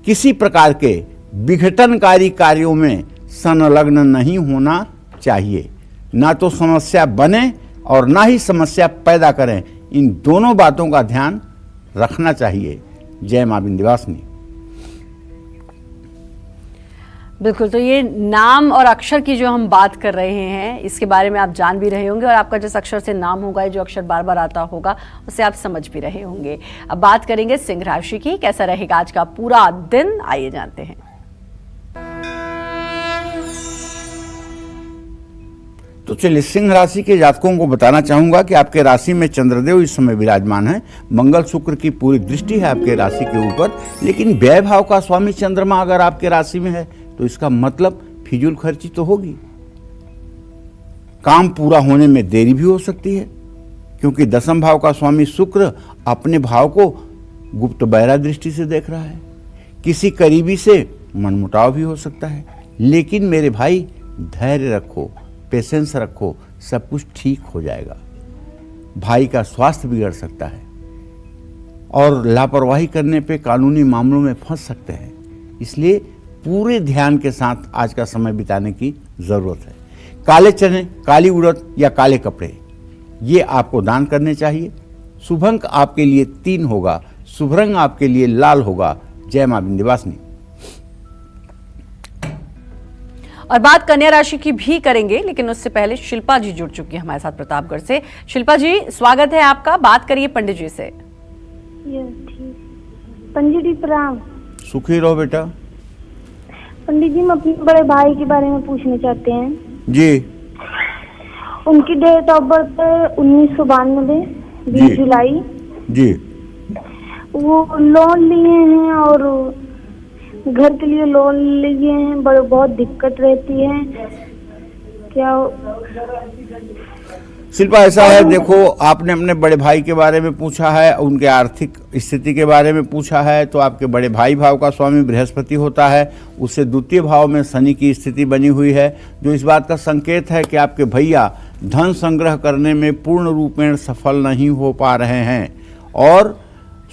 Speaker 2: किसी प्रकार के विघटनकारी कार्यों में संलग्न नहीं होना चाहिए। ना तो समस्या बने और ना ही समस्या पैदा करें। इन दोनों बातों का ध्यान रखना चाहिए। जय मां विंध्यवासिनी।
Speaker 1: बिल्कुल, तो ये नाम और अक्षर की जो हम बात कर रहे हैं, इसके बारे में आप जान भी रहे होंगे और आपका जिस अक्षर से नाम होगा, जो अक्षर बार बार आता होगा, उसे आप समझ भी रहे होंगे। अब बात करेंगे सिंह राशि की। कैसा रहेगा आज का पूरा दिन, आइए जानते हैं।
Speaker 2: तो चलिए, सिंह राशि के जातकों को बताना चाहूंगा कि आपके राशि में चंद्रदेव इस समय विराजमान है। मंगल शुक्र की पूरी दृष्टि है आपके राशि के ऊपर, लेकिन व्यय भाव का स्वामी चंद्रमा अगर आपके राशि में है तो इसका मतलब फिजूल खर्ची तो होगी। काम पूरा होने में देरी भी हो सकती है, क्योंकि दसम भाव का स्वामी शुक्र अपने भाव को गुप्त बहरा दृष्टि से देख रहा है। किसी करीबी से मनमुटाव भी हो सकता है, लेकिन मेरे भाई धैर्य रखो, पेशेंस रखो, सब कुछ ठीक हो जाएगा। भाई का स्वास्थ्य बिगड़ सकता है और लापरवाही करने पे कानूनी मामलों में फंस सकते हैं। इसलिए पूरे ध्यान के साथ आज का समय बिताने की जरूरत है। काले चने, काली उड़द या काले कपड़े, ये आपको दान करने चाहिए। शुभ अंक आपके लिए 3 होगा, शुभ रंग आपके लिए लाल होगा। जय मां विंध्यवासिनी।
Speaker 1: और बात कन्या राशि की भी करेंगे, लेकिन उससे पहले शिल्पा जी जुड़ चुकी है हमारे साथ प्रतापगढ़ से। शिल्पा जी, स्वागत है आपका। बात करिए पंडित जी से।
Speaker 6: पंडित जी प्रणाम।
Speaker 2: सुखी रहो बेटा।
Speaker 6: पंडित जी, हम अपने बड़े भाई के बारे में पूछना चाहते हैं
Speaker 2: जी।
Speaker 6: उनकी डेट ऑफ बर्थ 1992 20 जुलाई
Speaker 2: जी।
Speaker 6: वो लोन लिए हैं और घर के लिए लोन लिए हैं, बहुत दिक्कत रहती है। क्या
Speaker 2: शिल्पा, ऐसा है, देखो आपने अपने बड़े भाई के बारे में पूछा है, उनके आर्थिक स्थिति के बारे में पूछा है, तो आपके बड़े भाई भाव का स्वामी बृहस्पति होता है, उससे द्वितीय भाव में शनि की स्थिति बनी हुई है, जो इस बात का संकेत है कि आपके भैया धन संग्रह करने में पूर्ण रूपेण सफल नहीं हो पा रहे हैं। और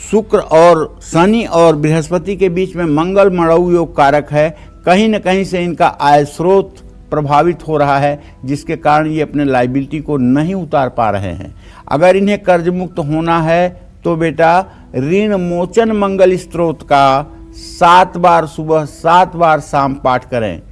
Speaker 2: शुक्र और शनि और बृहस्पति के बीच में मंगल मड़ऊ योग कारक है, कहीं न कहीं से इनका आय स्रोत प्रभावित हो रहा है, जिसके कारण ये अपने लायबिलिटी को नहीं उतार पा रहे हैं। अगर इन्हें कर्ज मुक्त होना है तो बेटा ऋण मोचन मंगल स्त्रोत का 7 बार सुबह 7 बार शाम पाठ करें।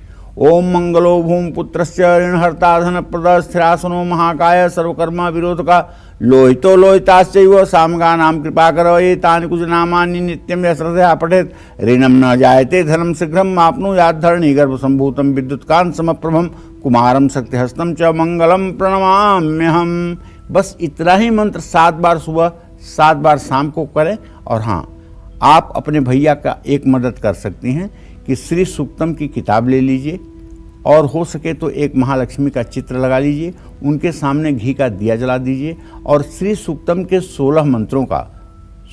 Speaker 2: ओम मंगलो भूम पुत्रस्य ऋणहर्ता धन प्रद स्थिरासनो महाकाय सर्वकर्मा विरोध का लोहितो लोहिताश्चैव सामगा नाम कृपा करो ये तानि कुछ नामानि नित्यम यश्रद्धया पठेत ऋणम न जायते धनम शीघ्रम आपनुयात् धरणी गर्भ संभूतम विद्युत्कांत समप्रभम कुमारम शक्तिहस्तम च मंगलम प्रणमाम्यहम। बस इतना ही मंत्र 7 बार सुबह 7 बार शाम को करें। और हाँ, आप अपने भैया का एक मदद कर सकती हैं कि श्री सूक्तम की किताब ले लीजिए और हो सके तो एक महालक्ष्मी का चित्र लगा लीजिए, उनके सामने घी का दिया जला दीजिए और श्री सूक्तम के 16 मंत्रों का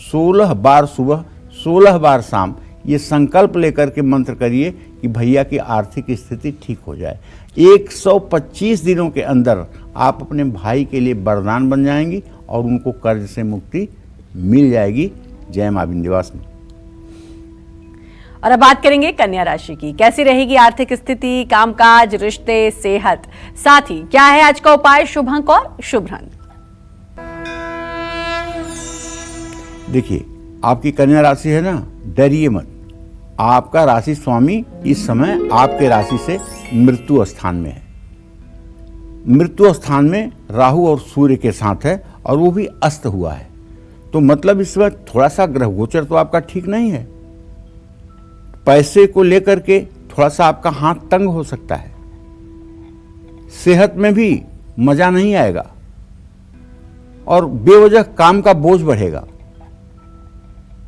Speaker 2: 16 बार सुबह 16 बार शाम ये संकल्प लेकर के मंत्र करिए कि भैया की आर्थिक स्थिति ठीक हो जाए। 125 दिनों के अंदर आप अपने भाई के लिए वरदान बन जाएंगी और उनको कर्ज से मुक्ति मिल जाएगी। जय मां विंध्यवासिनी।
Speaker 1: और अब बात करेंगे कन्या राशि की। कैसी रहेगी आर्थिक स्थिति, कामकाज, रिश्ते, सेहत, साथ ही क्या है आज का उपाय, शुभ अंक और शुभ रंग।
Speaker 2: देखिए, आपकी कन्या राशि है ना, डरिए मत। आपका राशि स्वामी इस समय आपके राशि से मृत्यु स्थान में है। मृत्यु स्थान में राहु और सूर्य के साथ है और वो भी अस्त हुआ है, तो मतलब इस वक्त थोड़ा सा ग्रह गोचर तो आपका ठीक नहीं है। पैसे को लेकर के थोड़ा सा आपका हाथ तंग हो सकता है, सेहत में भी मजा नहीं आएगा और बेवजह काम का बोझ बढ़ेगा।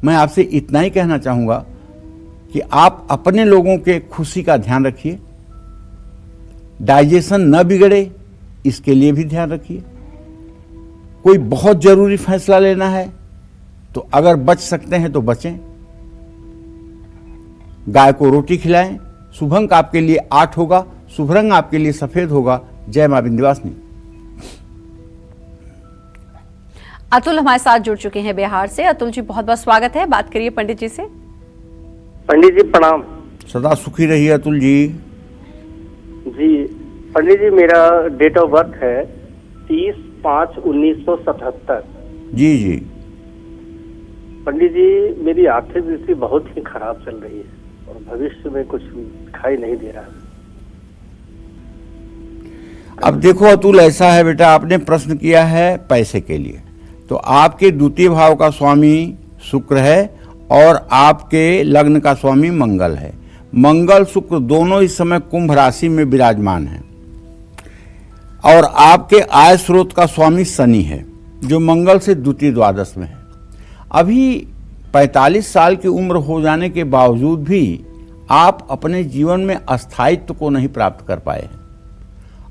Speaker 2: मैं आपसे इतना ही कहना चाहूंगा कि आप अपने लोगों के खुशी का ध्यान रखिए, डाइजेशन न बिगड़े इसके लिए भी ध्यान रखिए। कोई बहुत जरूरी फैसला लेना है तो अगर बच सकते हैं तो बचें। गाय को रोटी खिलाएं। शुभ अंक आपके लिए 8 होगा, शुभ रंग आपके लिए सफेद होगा। जय मां विंध्यवासिनी।
Speaker 1: अतुल हमारे साथ जुड़ चुके हैं बिहार से। अतुल जी, बहुत बहुत स्वागत है। बात करिए पंडित जी से।
Speaker 7: पंडित जी प्रणाम।
Speaker 2: सदा सुखी रहिए अतुल जी।
Speaker 7: जी पंडित जी, मेरा डेट ऑफ बर्थ है 30/5/1977।
Speaker 2: जी जी।
Speaker 7: पंडित जी, मेरी आर्थिक स्थिति बहुत ही खराब चल रही है और भविष्य में कुछ दिखाई नहीं दे रहा।
Speaker 2: अब देखो अतुल, ऐसा है बेटा, आपने प्रश्न किया है पैसे के लिए, तो आपके द्वितीय भाव का स्वामी शुक्र है और आपके लग्न का स्वामी मंगल है। मंगल शुक्र दोनों इस समय कुंभ राशि में विराजमान है और आपके आय स्रोत का स्वामी शनि है, जो मंगल से द्वितीय द्वादश में है। अभी 45 साल की उम्र हो जाने के बावजूद भी आप अपने जीवन में अस्थायित्व को नहीं प्राप्त कर पाए हैं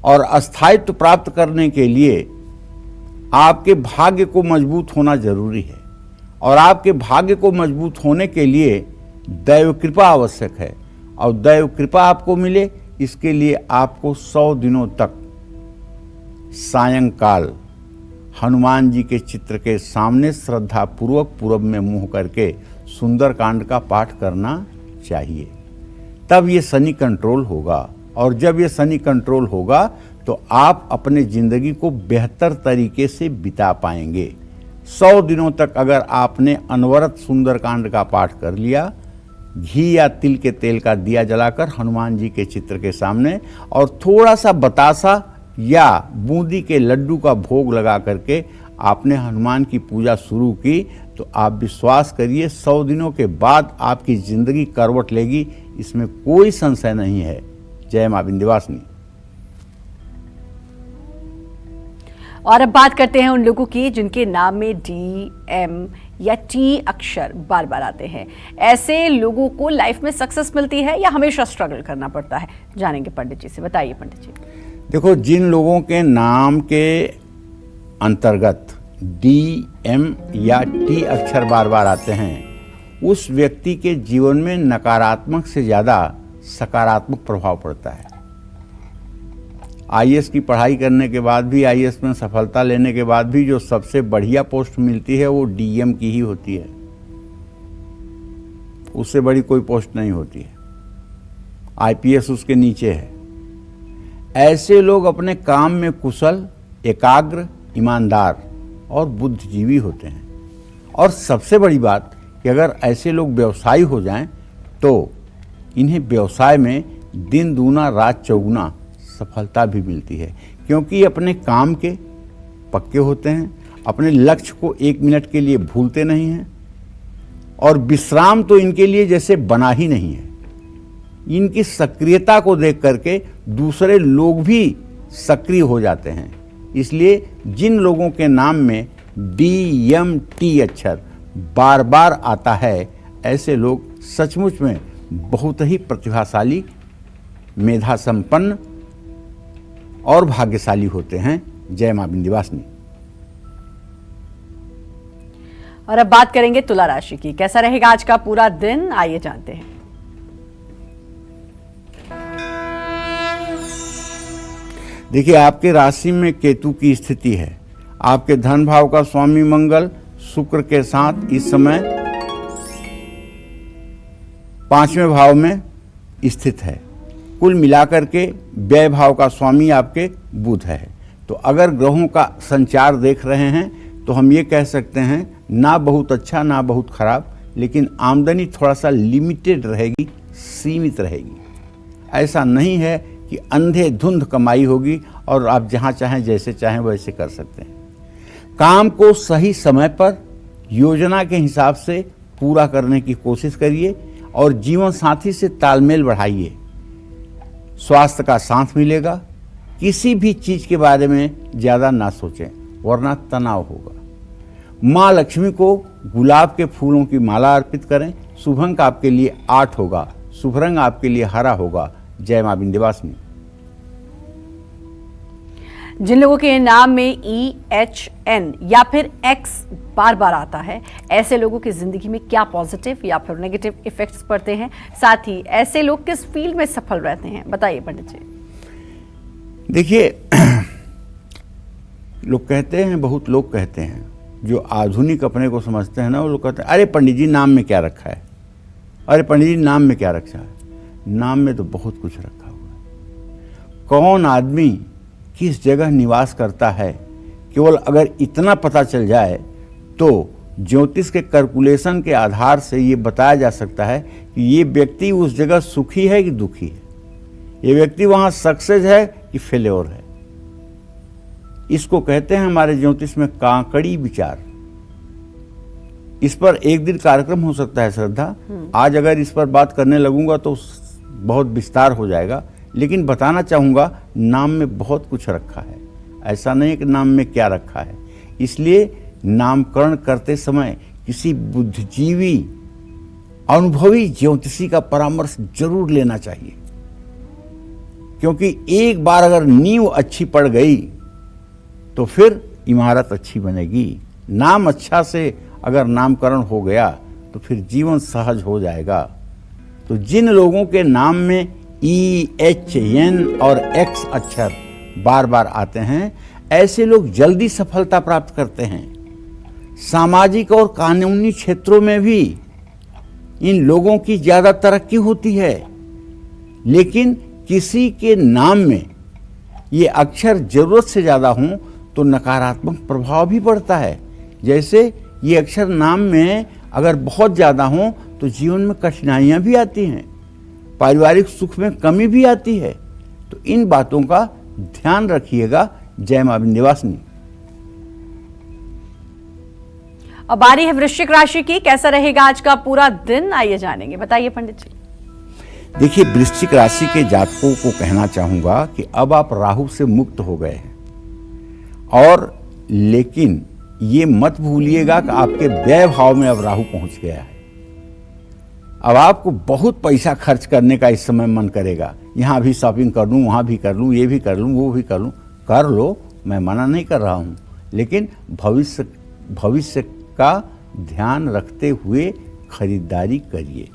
Speaker 2: और अस्थायित्व प्राप्त करने के लिए आपके भाग्य को मजबूत होना जरूरी है और आपके भाग्य को मजबूत होने के लिए दैव कृपा आवश्यक है और दैव कृपा आपको मिले इसके लिए आपको 100 दिनों तक सायंकाल हनुमान जी के चित्र के सामने श्रद्धा पूर्वक पूरब में मुंह करके सुंदरकांड का पाठ करना चाहिए। तब ये शनि कंट्रोल होगा और जब ये शनि कंट्रोल होगा तो आप अपने जिंदगी को बेहतर तरीके से बिता पाएंगे। 100 दिनों तक अगर आपने अनवरत सुंदरकांड का पाठ कर लिया, घी या तिल के तेल का दिया जलाकर हनुमान जी के चित्र के सामने और थोड़ा सा बतासा या बूंदी के लड्डू का भोग लगा करके आपने हनुमान की पूजा शुरू की, तो आप विश्वास करिए 100 दिनों के बाद आपकी जिंदगी करवट लेगी, इसमें कोई संशय नहीं है। जय मां विंध्यवासिनी।
Speaker 1: और अब बात करते हैं उन लोगों की जिनके नाम में डी, एम या टी अक्षर बार बार आते हैं। ऐसे लोगों को लाइफ में सक्सेस मिलती है या हमेशा स्ट्रगल करना पड़ता है? जानेंगे पंडित जी से। बताइए पंडित जी।
Speaker 2: देखो, जिन लोगों के नाम के अंतर्गत डी, एम या टी अक्षर बार बार आते हैं, उस व्यक्ति के जीवन में नकारात्मक से ज़्यादा सकारात्मक प्रभाव पड़ता है। आईएएस की पढ़ाई करने के बाद भी, आईएएस में सफलता लेने के बाद भी जो सबसे बढ़िया पोस्ट मिलती है वो डीएम की ही होती है, उससे बड़ी कोई पोस्ट नहीं होती है। आईपीएस उसके नीचे है। ऐसे लोग अपने काम में कुशल, एकाग्र, ईमानदार और बुद्धिजीवी होते हैं। और सबसे बड़ी बात कि अगर ऐसे लोग व्यवसायी हो जाएं तो इन्हें व्यवसाय में दिन दूना रात चौगुना सफलता भी मिलती है, क्योंकि ये अपने काम के पक्के होते हैं, अपने लक्ष्य को 1 मिनट के लिए भूलते नहीं हैं और विश्राम तो इनके लिए जैसे बना ही नहीं है। इनकी सक्रियता को देख करके दूसरे लोग भी सक्रिय हो जाते हैं। इसलिए जिन लोगों के नाम में डी, एम, टी अक्षर बार बार आता है, ऐसे लोग सचमुच में बहुत ही प्रतिभाशाली, मेधा संपन्न और भाग्यशाली होते हैं। जय मां विंध्यवासिनी।
Speaker 1: और अब बात करेंगे तुला राशि की। कैसा रहेगा आज का पूरा दिन, आइए जानते हैं।
Speaker 2: देखिए, आपके राशि में केतु की स्थिति है। आपके धन भाव का स्वामी मंगल शुक्र के साथ इस समय 5वें भाव में स्थित है। कुल मिलाकर के व्यय भाव का स्वामी आपके बुध है। तो अगर ग्रहों का संचार देख रहे हैं तो हम ये कह सकते हैं, ना बहुत अच्छा ना बहुत खराब, लेकिन आमदनी थोड़ा सा लिमिटेड रहेगी, सीमित रहेगी। ऐसा नहीं है कि अंधेधुंध कमाई होगी और आप जहाँ चाहें जैसे चाहें वैसे कर सकते हैं। काम को सही समय पर योजना के हिसाब से पूरा करने की कोशिश करिए और जीवन साथी से तालमेल बढ़ाइए। स्वास्थ्य का साथ मिलेगा। किसी भी चीज के बारे में ज्यादा ना सोचें, वरना तनाव होगा। माँ लक्ष्मी को गुलाब के फूलों की माला अर्पित करें। शुभ अंक आपके लिए 8 होगा। शुभ रंग आपके लिए हरा होगा। जय मां विंध्यवासिनी।
Speaker 1: जिन लोगों के नाम में EHN या फिर X बार बार आता है, ऐसे लोगों की जिंदगी में क्या पॉजिटिव या फिर नेगेटिव इफेक्ट्स पड़ते हैं, साथ ही ऐसे लोग किस फील्ड में सफल रहते हैं, बताइए पंडित जी।
Speaker 2: देखिए, लोग कहते हैं, बहुत लोग कहते हैं, जो आधुनिक अपने को समझते हैं ना, वो लोग कहते हैं, अरे पंडित जी नाम में क्या रखा है, अरे पंडित जी नाम में क्या रखा है। नाम में तो बहुत कुछ रखा हुआ है। कौन आदमी किस जगह निवास करता है, केवल अगर इतना पता चल जाए तो ज्योतिष के कैलकुलेशन के आधार से ये बताया जा सकता है कि ये व्यक्ति उस जगह सुखी है कि दुखी है, ये व्यक्ति वहाँ सक्सेस है कि फेल्योर है। इसको कहते हैं हमारे ज्योतिष में कांकड़ी विचार। इस पर एक दिन कार्यक्रम हो सकता है श्रद्धा। आज अगर इस पर बात करने लगूंगा तो बहुत विस्तार हो जाएगा, लेकिन बताना चाहूँगा नाम में बहुत कुछ रखा है। ऐसा नहीं कि नाम में क्या रखा है। इसलिए नामकरण करते समय किसी बुद्धिजीवी, अनुभवी ज्योतिषी का परामर्श जरूर लेना चाहिए, क्योंकि एक बार अगर नींव अच्छी पड़ गई तो फिर इमारत अच्छी बनेगी। नाम अच्छा से अगर नामकरण हो गया तो फिर जीवन सहज हो जाएगा। तो जिन लोगों के नाम में EHN और X अक्षर बार बार आते हैं, ऐसे लोग जल्दी सफलता प्राप्त करते हैं। सामाजिक और कानूनी क्षेत्रों में भी इन लोगों की ज़्यादा तरक्की होती है। लेकिन किसी के नाम में ये अक्षर जरूरत से ज़्यादा हों तो नकारात्मक प्रभाव भी पड़ता है। जैसे ये अक्षर नाम में अगर बहुत ज़्यादा हों तो जीवन में कठिनाइयाँ भी आती हैं, पारिवारिक सुख में कमी भी आती है। तो इन बातों का ध्यान रखिएगा। जय मां विंध्यवासिनी।
Speaker 1: अब बारी है वृश्चिक राशि की। कैसा रहेगा आज का पूरा दिन, आइए जानेंगे, बताइए पंडित जी।
Speaker 2: देखिए, वृश्चिक राशि के जातकों को कहना चाहूंगा कि अब आप राहु से मुक्त हो गए हैं, और लेकिन ये मत भूलिएगा कि आपके व्यय भाव में अब राहु पहुंच गया है। अब आपको बहुत पैसा खर्च करने का इस समय मन करेगा। यहाँ भी शॉपिंग कर लूँ, वहाँ भी कर लूँ, ये भी कर लूँ, वो भी कर लूँ। कर लो, मैं मना नहीं कर रहा हूँ, लेकिन भविष्य का ध्यान रखते हुए खरीदारी करिए।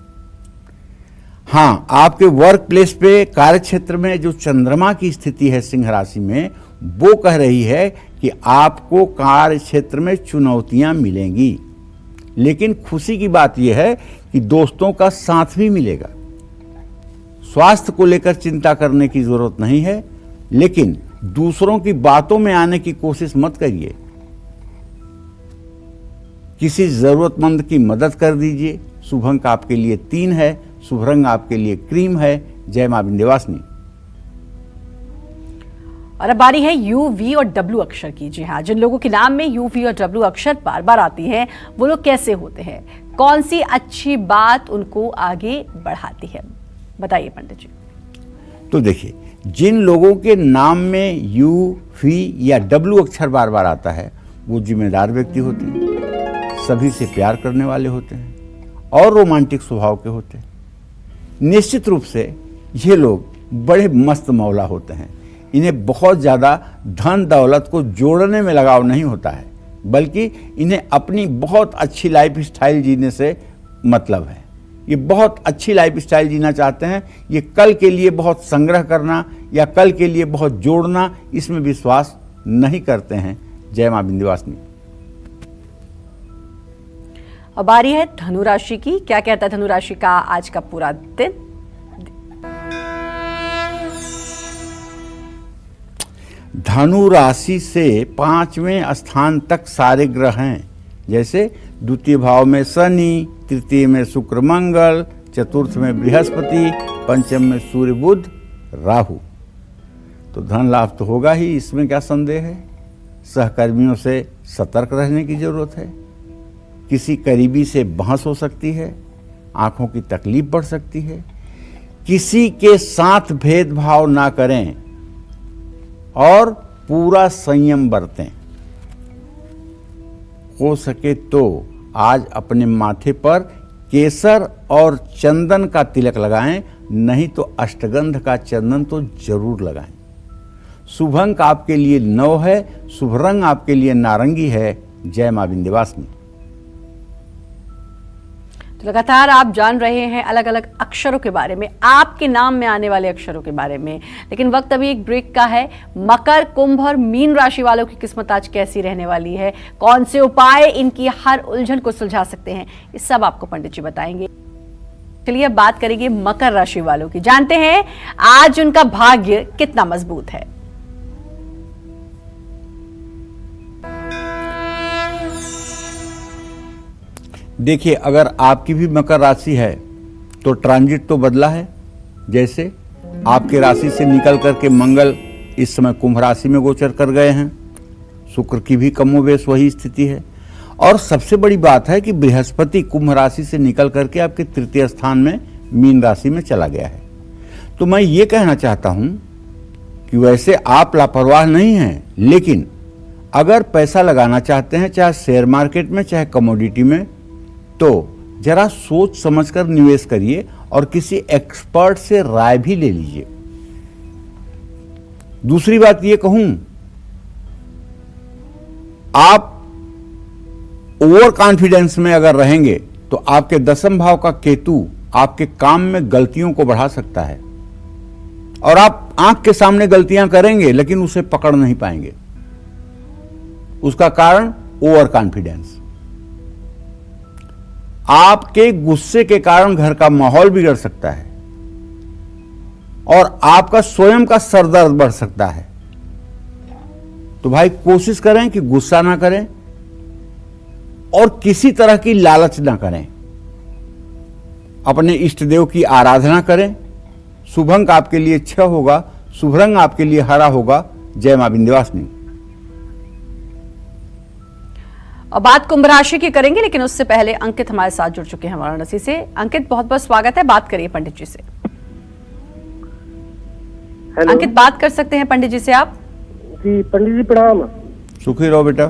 Speaker 2: हाँ, आपके वर्क प्लेस पे, कार्य क्षेत्र में जो चंद्रमा की स्थिति है सिंह राशि में, वो कह रही है कि आपको कार्य क्षेत्र में चुनौतियां मिलेंगी, लेकिन खुशी की बात यह है कि दोस्तों का साथ भी मिलेगा। स्वास्थ्य को लेकर चिंता करने की जरूरत नहीं है, लेकिन दूसरों की बातों में आने की कोशिश मत करिए। किसी जरूरतमंद की मदद कर दीजिए। शुभ अंक आपके लिए 3 है, शुभ रंग आपके लिए क्रीम है। जय मां विंध्यवासिनी।
Speaker 1: और अब बारी है यू, वी और डब्ल्यू अक्षर की। जी हाँ, जिन लोगों के नाम में यू, वी और डब्ल्यू अक्षर बार बार आती है, वो लोग कैसे होते हैं? कौन सी अच्छी बात उनको आगे बढ़ाती है? बताइए पंडित जी।
Speaker 2: तो देखिए, जिन लोगों के नाम में यू, वी या डब्ल्यू अक्षर बार बार आता है, वो जिम्मेदार व्यक्ति होते हैं, सभी से प्यार करने वाले होते हैं और रोमांटिक स्वभाव के होते हैं। निश्चित रूप से ये लोग बड़े मस्त मौला होते हैं। इन्हें बहुत ज़्यादा धन दौलत को जोड़ने में लगाव नहीं होता है, बल्कि इन्हें अपनी बहुत अच्छी लाइफ स्टाइल जीने से मतलब है। ये बहुत अच्छी लाइफ स्टाइल जीना चाहते हैं। ये कल के लिए बहुत संग्रह करना या कल के लिए बहुत जोड़ना, इसमें विश्वास नहीं करते हैं। जय मां विंध्यवासिनी।
Speaker 1: अब बारी है धनु राशि की। क्या कहता है धनु राशि का आज का पूरा दिन?
Speaker 2: धनु राशि से 5वें स्थान तक सारे ग्रह हैं, जैसे द्वितीय भाव में शनि, तृतीय में शुक्र मंगल, चतुर्थ में बृहस्पति, पंचम में सूर्य बुध राहु। तो धन लाभ तो होगा ही, इसमें क्या संदेह है। सहकर्मियों से सतर्क रहने की जरूरत है। किसी करीबी से बहस हो सकती है, आंखों की तकलीफ बढ़ सकती है। किसी के साथ भेदभाव ना करें और पूरा संयम बरतें। हो सके तो आज अपने माथे पर केसर और चंदन का तिलक लगाएं, नहीं तो अष्टगंध का चंदन तो जरूर लगाएं। शुभ अंक आपके लिए 9 है, शुभ रंग आपके लिए नारंगी है। जय मां विंध्यवासिनी।
Speaker 1: तो लगातार आप जान रहे हैं अलग अलग अक्षरों के बारे में, आपके नाम में आने वाले अक्षरों के बारे में, लेकिन वक्त अभी एक ब्रेक का है। मकर, कुंभ और मीन राशि वालों की किस्मत आज कैसी रहने वाली है, कौन से उपाय इनकी हर उलझन को सुलझा सकते हैं, ये सब आपको पंडित जी बताएंगे। चलिए अब बात करेंगे मकर राशि वालों की। जानते हैं आज उनका भाग्य कितना मजबूत है।
Speaker 2: देखिए, अगर आपकी भी मकर राशि है तो ट्रांजिट तो बदला है। जैसे आपके राशि से निकल करके मंगल इस समय कुंभ राशि में गोचर कर गए हैं। शुक्र की भी कमोबेश वही स्थिति है। और सबसे बड़ी बात है कि बृहस्पति कुंभ राशि से निकल करके आपके तृतीय स्थान में मीन राशि में चला गया है। तो मैं ये कहना चाहता हूं कि वैसे आप लापरवाह नहीं हैं, लेकिन अगर पैसा लगाना चाहते हैं, चाहे शेयर मार्केट में चाहे कमोडिटी में, तो जरा सोच समझकर निवेश करिए और किसी एक्सपर्ट से राय भी ले लीजिए। दूसरी बात ये कहूं, आप ओवर कॉन्फिडेंस में अगर रहेंगे तो आपके 10वें भाव का केतु आपके काम में गलतियों को बढ़ा सकता है और आप आंख के सामने गलतियां करेंगे लेकिन उसे पकड़ नहीं पाएंगे। उसका कारण ओवर कॉन्फिडेंस। आपके गुस्से के कारण घर का माहौल बिगड़ सकता है और आपका स्वयं का सरदर्द बढ़ सकता है। तो भाई कोशिश करें कि गुस्सा ना करें और किसी तरह की लालच ना करें। अपने इष्ट देव की आराधना करें। शुभ अंक आपके लिए 6 होगा, शुभ रंग आपके लिए हरा होगा। जय मां विंध्यवासिनी।
Speaker 1: और बात कुंभ राशि की करेंगे, लेकिन उससे पहले अंकित हमारे साथ जुड़ चुके हैं वाराणसी से। अंकित, बहुत बहुत स्वागत है। बात करिए पंडित जी से।
Speaker 7: हेलो
Speaker 1: अंकित, बात कर सकते हैं पंडित जी से आप?
Speaker 7: जी पंडित जी प्रणाम।
Speaker 2: सुखी रहो बेटा।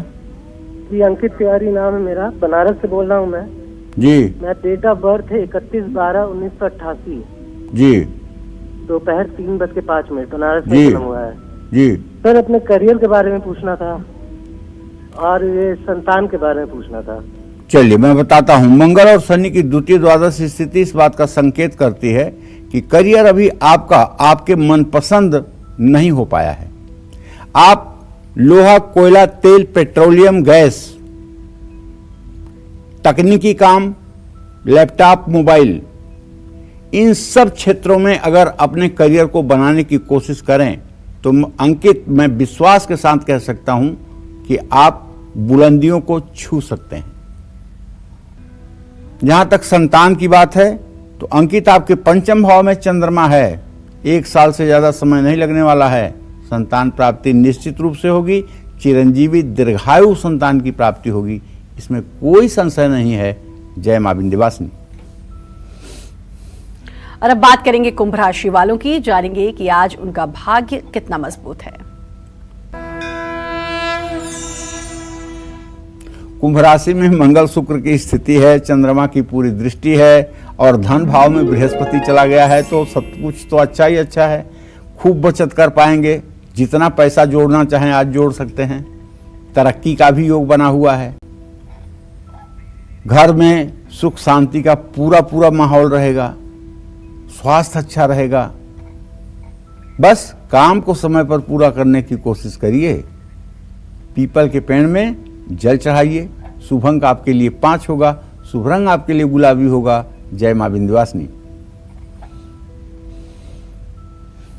Speaker 7: जी अंकित तिवारी नाम है मेरा, बनारस से बोल रहा हूँ मैं।
Speaker 2: जी
Speaker 7: मैं डेट ऑफ बर्थ है 31/12/1988,
Speaker 2: जी
Speaker 7: दोपहर 3:05 बनारस में
Speaker 2: जी।
Speaker 7: जन्म हुआ है।
Speaker 2: जी
Speaker 7: सर अपने करियर के बारे में पूछना था। और ये संतान के बारे में पूछना था।
Speaker 2: चलिए मैं बताता हूं। मंगल और शनि की द्वितीय द्वादश स्थिति इस बात का संकेत करती है कि करियर अभी आपका आपके मनपसंद नहीं हो पाया है। आप लोहा, कोयला, तेल, पेट्रोलियम, गैस, तकनीकी काम, लैपटॉप, मोबाइल, इन सब क्षेत्रों में अगर अपने करियर को बनाने की कोशिश करें तो अंकित, मैं विश्वास के साथ कह सकता हूं कि आप बुलंदियों को छू सकते हैं। जहां तक संतान की बात है तो अंकित, आपके पंचम भाव में चंद्रमा है। 1 साल से ज्यादा समय नहीं लगने वाला है। संतान प्राप्ति निश्चित रूप से होगी। चिरंजीवी दीर्घायु संतान की प्राप्ति होगी, इसमें कोई संशय नहीं है। जय मां विंध्यवासिनी।
Speaker 1: और अब बात करेंगे कुंभ राशि वालों की, जानेंगे कि आज उनका भाग्य कितना मजबूत है।
Speaker 2: कुंभ राशि में मंगल शुक्र की स्थिति है, चंद्रमा की पूरी दृष्टि है और धन भाव में बृहस्पति चला गया है, तो सब कुछ तो अच्छा ही अच्छा है। खूब बचत कर पाएंगे, जितना पैसा जोड़ना चाहें आज जोड़ सकते हैं। तरक्की का भी योग बना हुआ है। घर में सुख शांति का पूरा पूरा माहौल रहेगा। स्वास्थ्य अच्छा रहेगा। बस काम को समय पर पूरा करने की कोशिश करिए। पीपल के पेड़ में जल चढ़ाइए। शुभ अंक आपके लिए 5 होगा। शुभ रंग आपके लिए गुलाबी होगा। जय मां विंध्यवासिनी।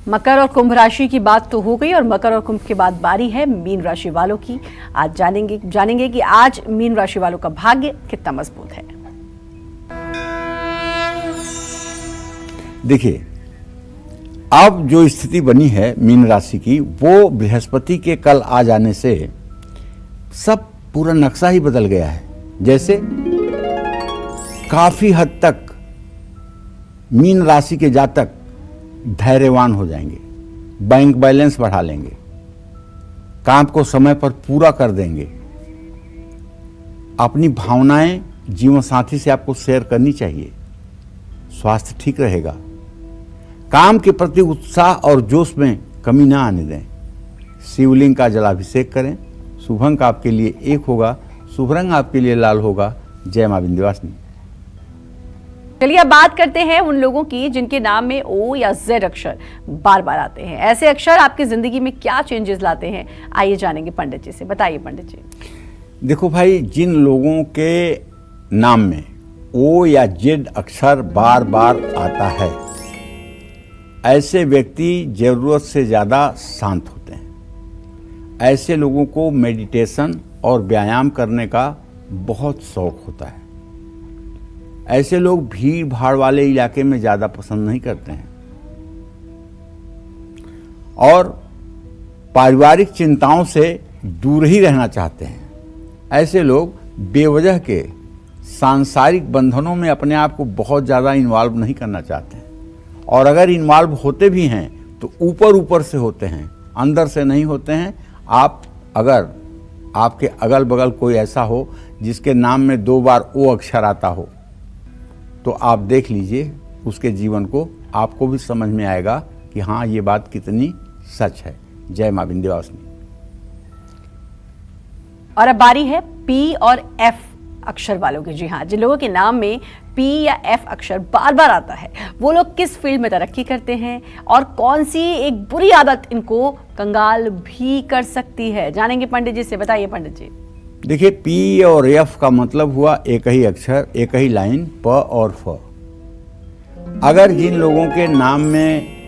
Speaker 1: मकर और कुंभ राशि की बात तो हो गई और मकर और कुंभ के बाद बारी है मीन राशि वालों की। आज जानेंगे कि आज मीन राशि वालों का भाग्य कितना मजबूत है।
Speaker 2: देखिए, अब जो स्थिति बनी है मीन राशि की, वो बृहस्पति के कल आ जाने से सब पूरा नक्शा ही बदल गया है। जैसे काफी हद तक मीन राशि के जातक धैर्यवान हो जाएंगे, बैंक बैलेंस बढ़ा लेंगे, काम को समय पर पूरा कर देंगे। अपनी भावनाएं जीवन साथी से आपको शेयर करनी चाहिए। स्वास्थ्य ठीक रहेगा। काम के प्रति उत्साह और जोश में कमी ना आने दें। शिवलिंग का जलाभिषेक करें। शुभ अंक आपके लिए 1 होगा। शुभ रंग आपके लिए लाल होगा। जय मां विंध्यवासिनी।
Speaker 1: चलिए अब बात करते हैं उन लोगों की जिनके नाम में ओ या जेड अक्षर बार बार आते हैं। ऐसे अक्षर आपकी जिंदगी में क्या चेंजेस लाते हैं, आइए जानेंगे पंडित जी से। बताइए पंडित जी।
Speaker 2: देखो भाई, जिन लोगों के नाम में ओ या जेड अक्षर बार बार आता है, ऐसे व्यक्ति जरूरत से ज़्यादा शांत होते हैं। ऐसे लोगों को मेडिटेशन और व्यायाम करने का बहुत शौक होता है। ऐसे लोग भीड़ भाड़ वाले इलाके में ज़्यादा पसंद नहीं करते हैं और पारिवारिक चिंताओं से दूर ही रहना चाहते हैं। ऐसे लोग बेवजह के सांसारिक बंधनों में अपने आप को बहुत ज़्यादा इन्वॉल्व नहीं करना चाहते हैं, और अगर इन्वॉल्व होते भी हैं तो ऊपर ऊपर से होते हैं, अंदर से नहीं होते हैं। आप अगर आपके अगल बगल कोई ऐसा हो जिसके नाम में 2 बार ओ अक्षर आता हो, तो आप देख लीजिए उसके जीवन को, आपको भी समझ में आएगा कि हाँ, ये बात कितनी सच है। जय मां विंध्यवासिनी।
Speaker 1: और अब बारी है पी और एफ अक्षर वालों की। जी हाँ, जिन लोगों के नाम में पी या एफ अक्षर बार बार आता है, वो लोग किस फील्ड में तरक्की करते हैं और कौन सी एक बुरी आदत इनको कंगाल भी कर सकती है, जानेंगे पंडित जी से। बताइए पंडित जी।
Speaker 2: देखिए, पी और एफ का मतलब हुआ एक ही अक्षर, एक ही लाइन, प और फ। अगर जिन लोगों के नाम में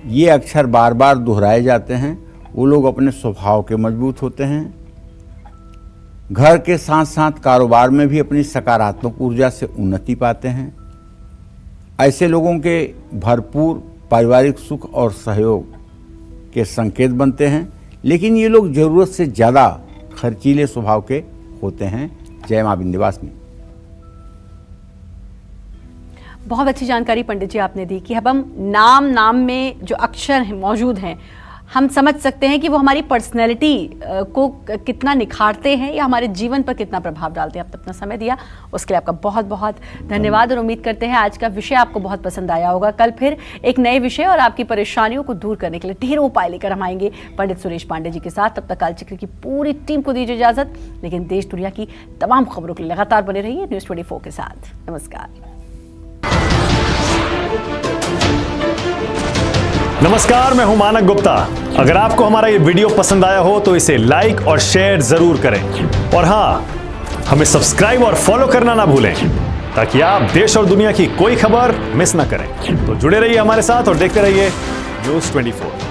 Speaker 2: ये अक्षर बार बार दोहराए जाते हैं, वो लोग अपने स्वभाव के मजबूत होते हैं। घर के साथ साथ कारोबार में भी अपनी सकारात्मक ऊर्जा से उन्नति पाते हैं। ऐसे लोगों के भरपूर पारिवारिक सुख और सहयोग के संकेत बनते हैं, लेकिन ये लोग जरूरत से ज़्यादा खर्चीले स्वभाव के होते हैं। जय मां विंध्यवासिनी।
Speaker 1: बहुत अच्छी जानकारी पंडित जी आपने दी कि अब हम नाम में जो अक्षर हैं मौजूद हैं, हम समझ सकते हैं कि वो हमारी पर्सनैलिटी को कितना निखारते हैं या हमारे जीवन पर कितना प्रभाव डालते हैं। आपने अपना समय दिया उसके लिए आपका बहुत बहुत धन्यवाद और उम्मीद करते हैं आज का विषय आपको बहुत पसंद आया होगा। कल फिर एक नए विषय और आपकी परेशानियों को दूर करने के लिए ढेरों उपाय लेकर हम आएंगे पंडित सुरेश पांडे जी के साथ। तब तक कालचक्र की पूरी टीम को दीजिए इजाजत, लेकिन देश दुनिया की तमाम खबरों के लिए लगातार बने रहिए न्यूज़ 24 के साथ।
Speaker 8: नमस्कार, मैं हूं मानक गुप्ता। अगर आपको हमारा ये वीडियो पसंद आया हो तो इसे लाइक और शेयर जरूर करें और हाँ, हमें सब्सक्राइब और फॉलो करना ना भूलें ताकि आप देश और दुनिया की कोई खबर मिस ना करें। तो जुड़े रहिए हमारे साथ और देखते रहिए न्यूज़ 24।